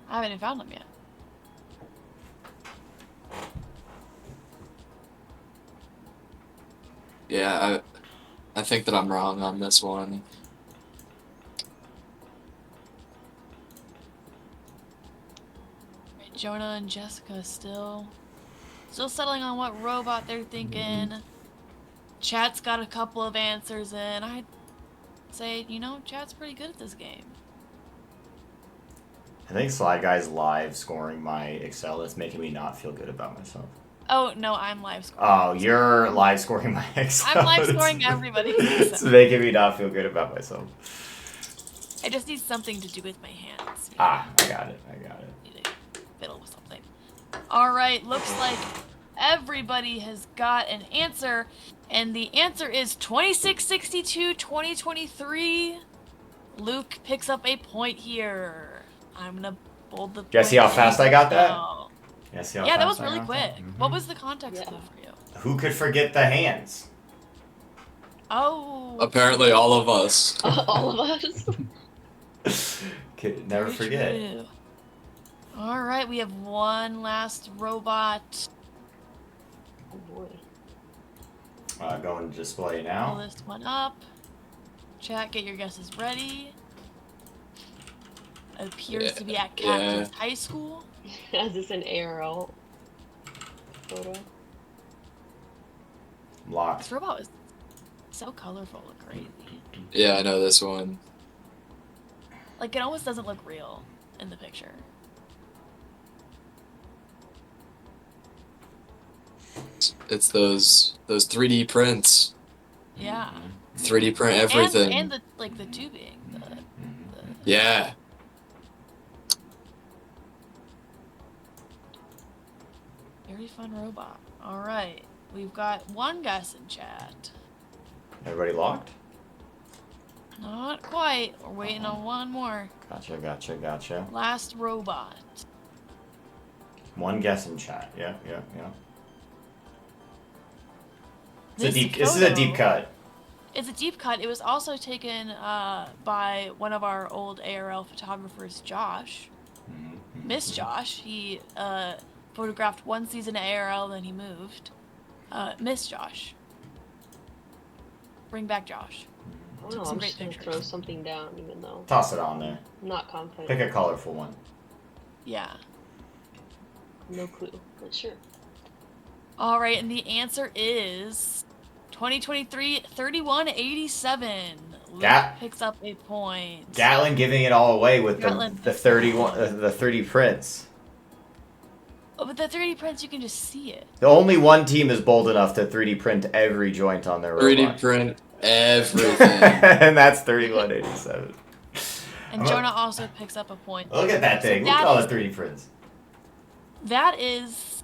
B: I haven't even found them yet.
C: Yeah, I think that I'm wrong on this one.
B: Right, Jonah and Jessica still settling on what robot they're thinking. Chat's got a couple of answers in. I'd say, Chat's pretty good at this game.
F: I think Sly Guy's live scoring my Excel is making me not feel good about myself.
B: Oh, no, I'm live scoring.
F: Oh, you're live scoring my Excel.
B: I'm live scoring everybody.
F: It's making me not feel good about myself.
B: I just need something to do with my hands.
F: I got it.
B: Need to fiddle with something. Alright, looks like everybody has got an answer, and the answer is 2662 2023. Luke picks up a point here. I'm gonna bold the.
F: Did you see how fast I got that?
B: Yeah, that was really quick. What was the context
E: Yeah.
B: clue for you?
F: Who could forget the hands?
B: Oh.
C: Apparently, all of us.
E: All of us?
F: Could never
B: very
F: forget.
B: true. All right, we have one last robot.
E: Oh boy.
F: Going to display
B: Pull
F: now.
B: this one up. Chat, get your guesses ready. It appears to be at Cactus High School.
E: Is this an ARL photo?
F: Locked.
B: This robot was so colorful and crazy.
C: Yeah, I know this one.
B: Like, it almost doesn't look real in the picture.
C: It's those 3D prints.
B: Yeah.
C: 3D print everything.
B: And the tubing.
C: Yeah.
B: Very fun robot. All right. We've got one guess in chat.
F: Everybody locked?
B: Not quite. We're waiting on one more.
F: Gotcha.
B: Last robot.
F: One guess in chat. Yeah.
B: This
F: This is a deep cut.
B: It's a deep cut. It was also taken by one of our old ARL photographers, Josh. Miss Josh. He photographed one season at ARL, then he moved. Miss Josh. Bring back Josh.
E: I don't know, I'm just gonna throw something down, even though
F: Toss it on there.
E: I'm not confident.
F: Pick a colorful one.
B: Yeah.
E: No clue, but sure.
B: All right, and the answer is 2023 3187. Luke picks up a point.
F: Gatlin giving it all away with the 30 prints.
B: Oh, but the 3D prints, you can just see it.
F: The only one team is bold enough to 3D print every joint on their robot.
C: 3D print everything.
F: And that's 3187.
B: And Jonah also picks up a point.
F: Look at that thing. Look at all the 3D prints.
B: That is...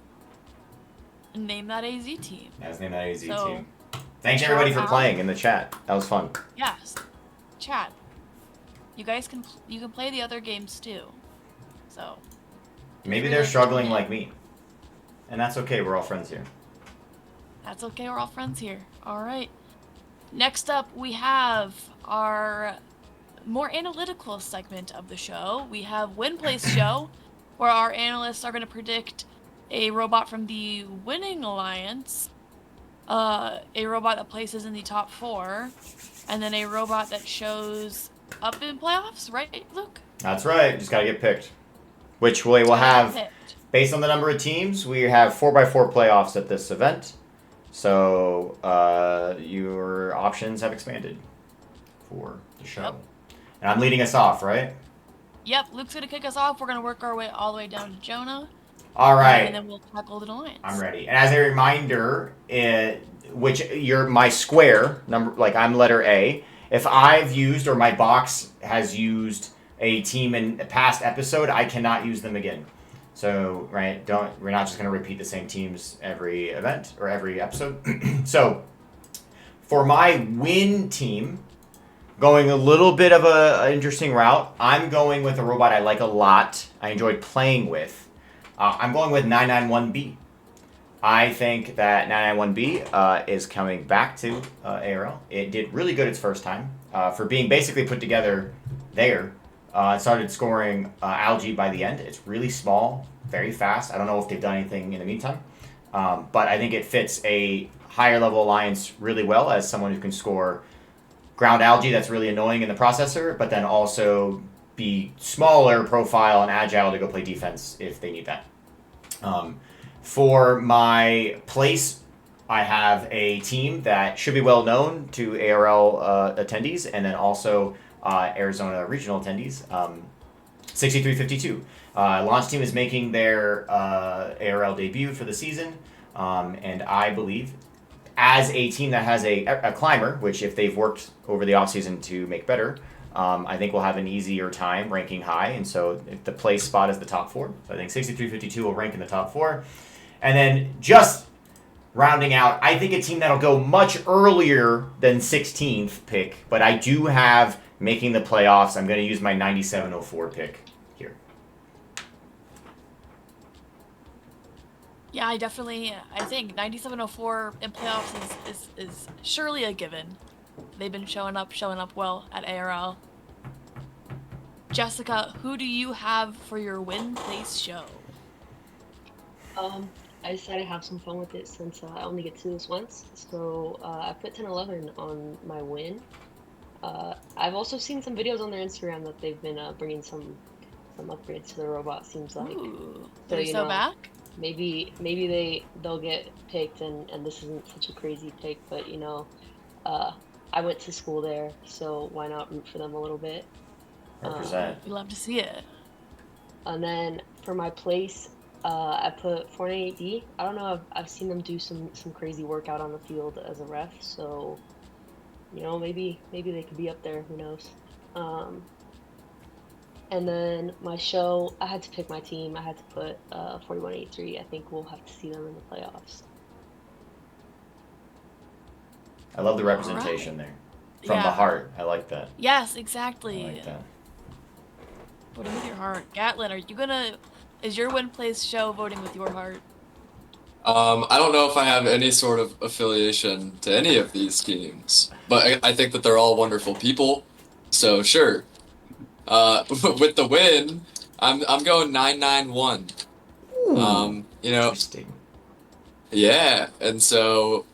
B: Name That AZ Team.
F: That's Name That AZ Team. Thanks everybody for playing in the chat. That was fun.
B: Yes. Chat. You guys can play the other games too. So...
F: Maybe they're struggling like me. And that's okay, we're all friends here.
B: That's okay, we're all friends here. Alright. Next up, we have our more analytical segment of the show. We have Win Place Show, where our analysts are going to predict a robot from the winning alliance, a robot that places in the top 4, and then a robot that shows up in playoffs, right, Luke?
F: That's right, just gotta get picked. Which we will have, based on the number of teams, we have 4x4 playoffs at this event. So your options have expanded for the show.
B: Yep.
F: And I'm leading us off, right?
B: Yep, Luke's going to kick us off. We're going to work our way all the way down to Jonah.
F: All right.
B: And then we'll tackle the alliance.
F: I'm ready. And as a reminder, which you're my square, number, like I'm letter A, if I've used or my box has used a team in a past episode, I cannot use them again. So, right, we're not just going to repeat the same teams every event or every episode. So, for my win team, going a little bit of an interesting route, I'm going with a robot I like a lot. I enjoyed playing with. I'm going with 991B. I think that 991B is coming back to ARL. It did really good its first time for being basically put together there. It started scoring algae by the end. It's really small, very fast. I don't know if they've done anything in the meantime. But I think it fits a higher level alliance really well as someone who can score ground algae that's really annoying in the processor, but then also be smaller profile and agile to go play defense if they need that. For my place, I have a team that should be well known to ARL attendees, and then also Arizona regional attendees. 6352. Launch team is making their ARL debut for the season, and I believe as a team that has a climber, which if they've worked over the offseason to make better, I think we'll have an easier time ranking high, and so if the place spot is the top 4. So I think 6352 will rank in the top 4. And then just rounding out, I think a team that'll go much earlier than 16th pick, but I do have making the playoffs. I'm going to use my 9704 pick here.
B: Yeah, I think 9704 in playoffs is surely a given. They've been showing up well at ARL. Jessica, who do you have for your win place show?
E: I decided to have some fun with it since I only get to do this once. So I put 1011 on my win. I've also seen some videos on their Instagram that they've been bringing some upgrades to the robot. Seems like.
B: Ooh,
E: So
B: they're so back.
E: Maybe they'll get picked, and this isn't such a crazy pick, but I went to school there, so why not root for them a little bit?
F: Represent.
B: We love to see it. And
E: then for my place, I put 498D. I don't know. I've seen them do some crazy workout on the field as a ref, so maybe they could be up there. Who knows? And then my show, I had to pick my team. I had to put 4183. I think we'll have to see them in the playoffs.
F: I love the representation there. From the
B: Yeah.
F: heart. I like that.
B: Yes,
F: I
B: exactly.
F: like that.
B: Voting with your heart. Gatlin, is your win place show voting with your heart?
C: I don't know if I have any sort of affiliation to any of these teams, but I think that they're all wonderful people. So sure. With the win, I'm going 991.
F: Ooh,
C: You know,
F: interesting.
C: yeah, and so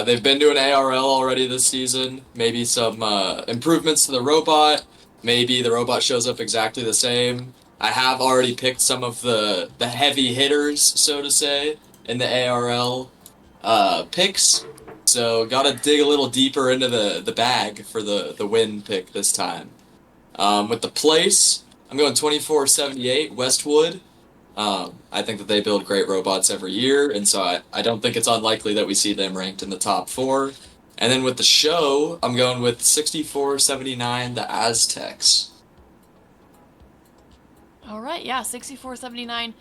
C: they've been to an ARL already this season. Maybe some improvements to the robot. Maybe the robot shows up exactly the same. I have already picked some of the heavy hitters, so to say, in the ARL picks. So gotta dig a little deeper into the bag for the win pick this time. With the place, I'm going 2478 Westwood. I think that they build great robots every year, and so I don't think it's unlikely that we see them ranked in the top 4. And then with the show, I'm going with 6479, the Aztecs.
B: All right, yeah, 6479.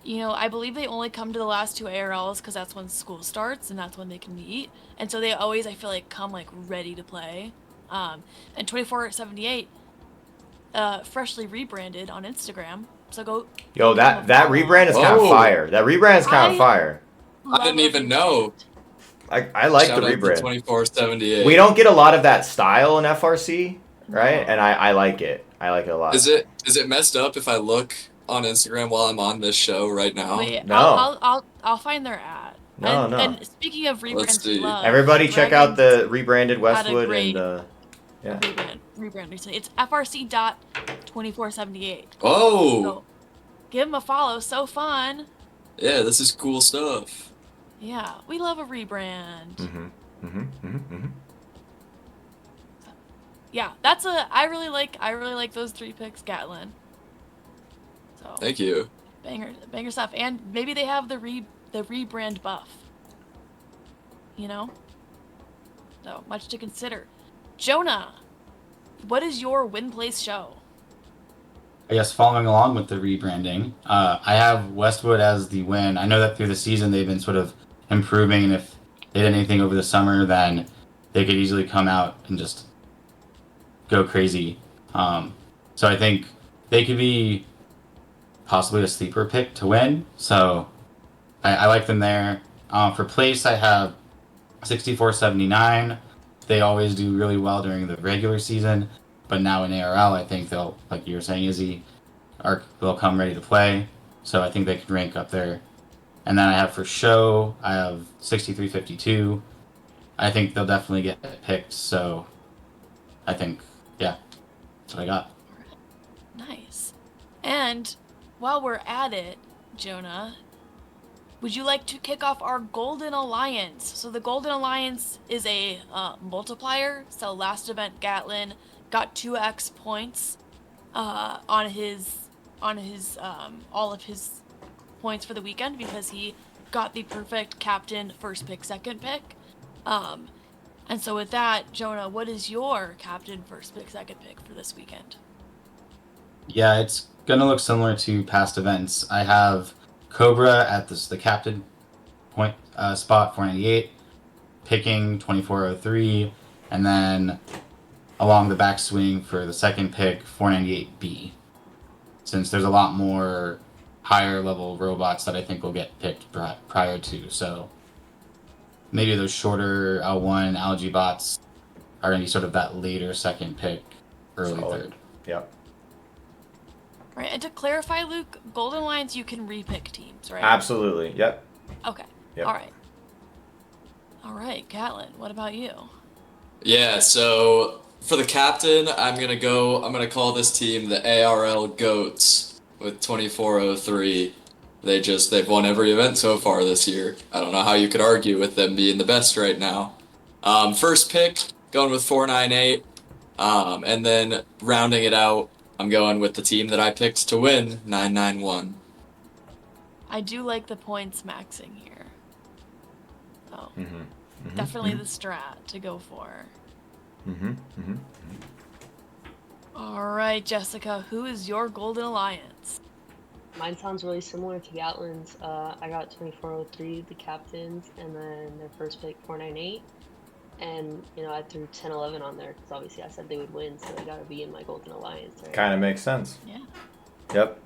B: I believe they only come to the last 2 ARLs because that's when school starts and that's when they can meet. And so they always, I feel like, come like ready to play. And 2478, freshly rebranded on Instagram. So go.
F: Yo,
B: give them a
F: that
B: follow.
F: rebrand is kind of
C: Whoa.
F: fire. That rebrand is kind of fire.
C: I didn't
B: Love
C: even
B: a
C: know.
F: I like
C: Shout
F: the
C: out to
F: rebrand.
C: 2478.
F: We don't get a lot of that style in FRC, right? And I like it. I like it a lot.
C: Is it messed up if I look on Instagram while I'm on this show right now?
B: Wait,
F: No.
B: I'll find their ad.
F: No,
B: and,
F: no.
B: And speaking of
C: Let's
B: rebrands, we
C: see.
B: love.
F: Everybody check out
B: Dragons
F: the rebranded
B: had a
F: Westwood
B: great
F: and yeah.
B: rebrand recently. It's FRC.2478.
C: Oh,
B: So give them a follow. So fun.
C: yeah, this is cool stuff.
B: Yeah, we love a rebrand. Yeah, I really like those 3 picks, Gatlin. So
C: Thank you.
B: banger stuff, and maybe they have the rebrand buff. So much to consider. Jonah, what is your win place show?
D: I guess following along with the rebranding, I have Westwood as the win. I know that through the season they've been sort of improving, and if they did anything over the summer, then they could easily come out and just go crazy. So I think they could be possibly a sleeper pick to win. So I like them there. For place, I have 6479. They always do really well during the regular season, but now in ARL, I think they'll, like you were saying, Izzy, they'll come ready to play. So I think they can rank up there. And then I have for show, I have 6352. I think they'll definitely get picked. So I think, yeah, that's what I got.
B: Nice. And while we're at it, Jonah, would you like to kick off our Golden Alliance? So the Golden Alliance is a multiplier. So last event, Gatlin got 2x points on his all of his points for the weekend because he got the perfect captain, first pick, second pick. And so with that, Jonah, what is your captain, first pick, second pick for this weekend?
D: Yeah, it's going to look similar to past events. I have Cobra at the captain point spot 498, picking 2403, and then along the backswing for the second pick 498B. Since there's a lot more higher level robots that I think will get picked prior to, so maybe those shorter L1 algae bots are going to be sort of that later second pick, early third.
F: Yep.
B: Right, and to clarify, Luke, Golden Alliance, you can repick teams, right?
F: Absolutely. Yep.
B: Okay.
F: Yep.
B: All right, Gatlin, what about you?
C: Yeah, so for the captain, I'm gonna call this team the ARL Goats with 2403. They've won every event so far this year. I don't know how you could argue with them being the best right now. First pick, going with 498. And then rounding it out, I'm going with the team that I picked to win, 991.
B: I do like the points maxing here. So, definitely the strat to go for. All right, Jessica, who is your Golden Alliance?
E: Mine sounds really similar to Gatlin's. I got 2403, the captains, and then their first pick 498. And, I threw 10-11 on there because obviously I said they would win, so they got to be in my Golden Alliance, right?
F: Kind of makes sense.
B: Yeah.
F: Yep.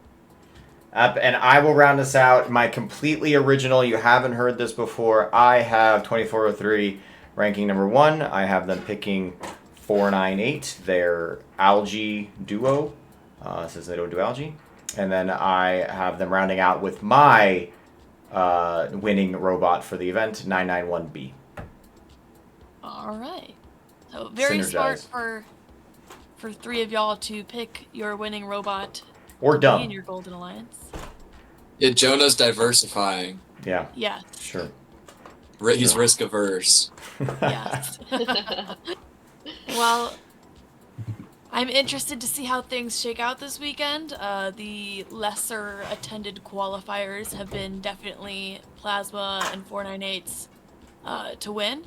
F: And I will round this out. My completely original, you haven't heard this before. I have 2403 ranking number 1. I have them picking 498, their algae duo, since they don't do algae. And then I have them rounding out with my winning robot for the event, 991B.
B: All right. So very smart for 3 of y'all to pick your winning robot
F: or dumb
B: in your Golden Alliance.
C: Yeah, Jonah's diversifying.
F: Yeah.
B: Yes.
F: Sure.
C: He's risk averse.
B: Yes. Well, I'm interested to see how things shake out this weekend. The lesser attended qualifiers have been definitely Plasma and 498s to win.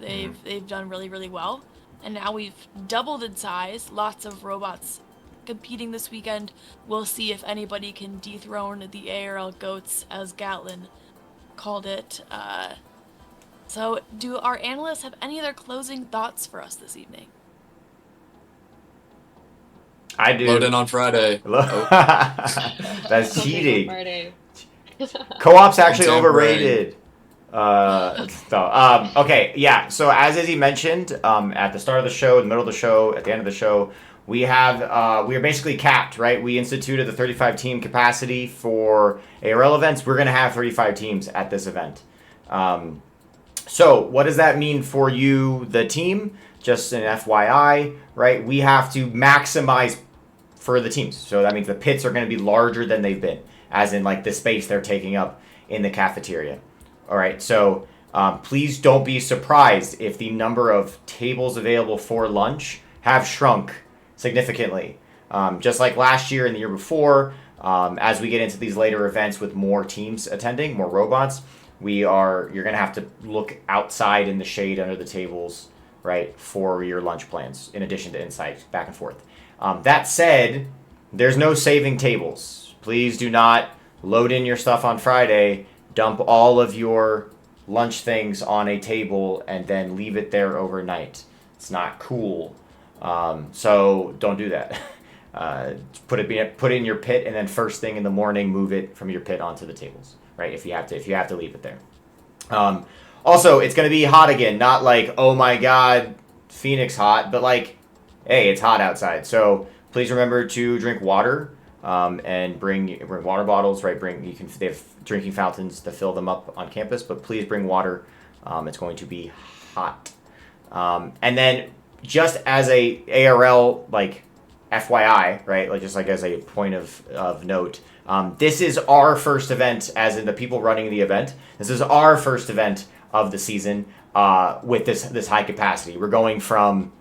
B: They've done really, really well. And now we've doubled in size. Lots of robots competing this weekend. We'll see if anybody can dethrone the ARL GOATs, as Gatlin called it. So do our analysts have any other closing thoughts for us this evening?
F: I do.
C: Load in on Friday.
F: That's cheating.
E: Friday.
F: Co-op's actually overrated. Okay, yeah. So as Izzy mentioned, at the start of the show, in the middle of the show, at the end of the show, we are basically capped, right? We instituted the 35 team capacity for ARL events. We're going to have 35 teams at this event. So what does that mean for you, the team? Just an FYI, right? We have to maximize for the teams. So that means the pits are going to be larger than they've been, as in like the space they're taking up in the cafeteria. All right, so please don't be surprised if the number of tables available for lunch have shrunk significantly. Just like last year and the year before, as we get into these later events with more teams attending, more robots, you're going to have to look outside in the shade under the tables, right, for your lunch plans, in addition to inside, back and forth. That said, there's no saving tables. Please do not load in your stuff on Friday, dump all of your lunch things on a table, and then leave it there overnight. It's not cool. So don't do that. Put it in your pit, and then first thing in the morning, move it from your pit onto the tables, right? If you have to leave it there. Also, it's going to be hot again. Not like, oh my God, Phoenix hot, but like, hey, it's hot outside. So please remember to drink water, and bring water bottles, right? They have drinking fountains to fill them up on campus, but please bring water. It's going to be hot. And then just as a ARL, like FYI, right? Like just like as a point of note, this is our first event, as in the people running the event. This is our first event of the season with this high capacity. We're going from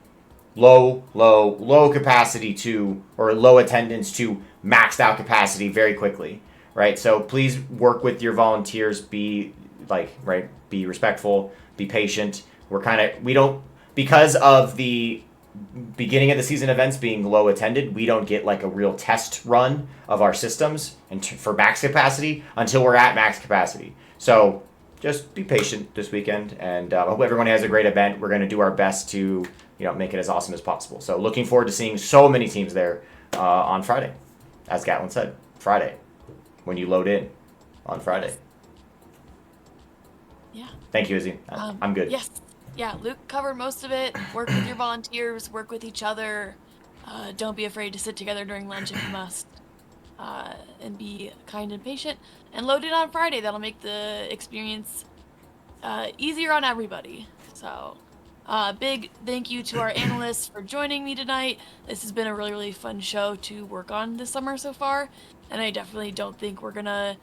F: low capacity or low attendance to maxed out capacity very quickly, right? So please work with your volunteers. Be respectful, be patient. Because of the beginning of the season events being low attended, we don't get like a real test run of our systems for max capacity until we're at max capacity. So just be patient this weekend, and I hope everyone has a great event. We're going to do our best to make it as awesome as possible. So looking forward to seeing so many teams there on Friday, as Gatlin said, Friday, when you load in on Friday.
B: Yeah.
F: Thank you, Izzy. I'm good.
B: Yes. Yeah, Luke covered most of it. Work with your volunteers, work with each other. Don't be afraid to sit together during lunch if you must. And be kind and patient. And load in on Friday. That'll make the experience easier on everybody. So, big thank you to our analysts for joining me tonight. This has been a really, really fun show to work on this summer so far. And I definitely don't think we're going to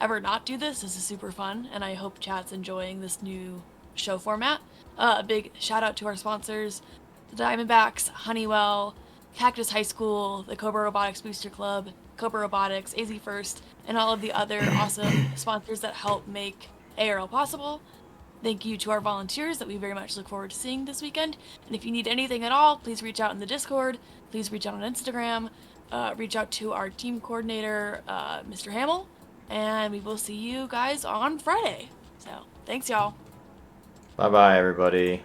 B: ever not do this. This is super fun, and I hope chat's enjoying this new show format. A big shout out to our sponsors, the Diamondbacks, Honeywell, Cactus High School, the Cobra Robotics Booster Club, Cobra Robotics, AZ First, and all of the other awesome sponsors that help make ARL possible. Thank you to our volunteers that we very much look forward to seeing this weekend. And if you need anything at all, please reach out in the Discord. Please reach out on Instagram. Reach out to our team coordinator, Mr. Hamill. And we will see you guys on Friday. So, thanks, y'all.
F: Bye-bye, everybody.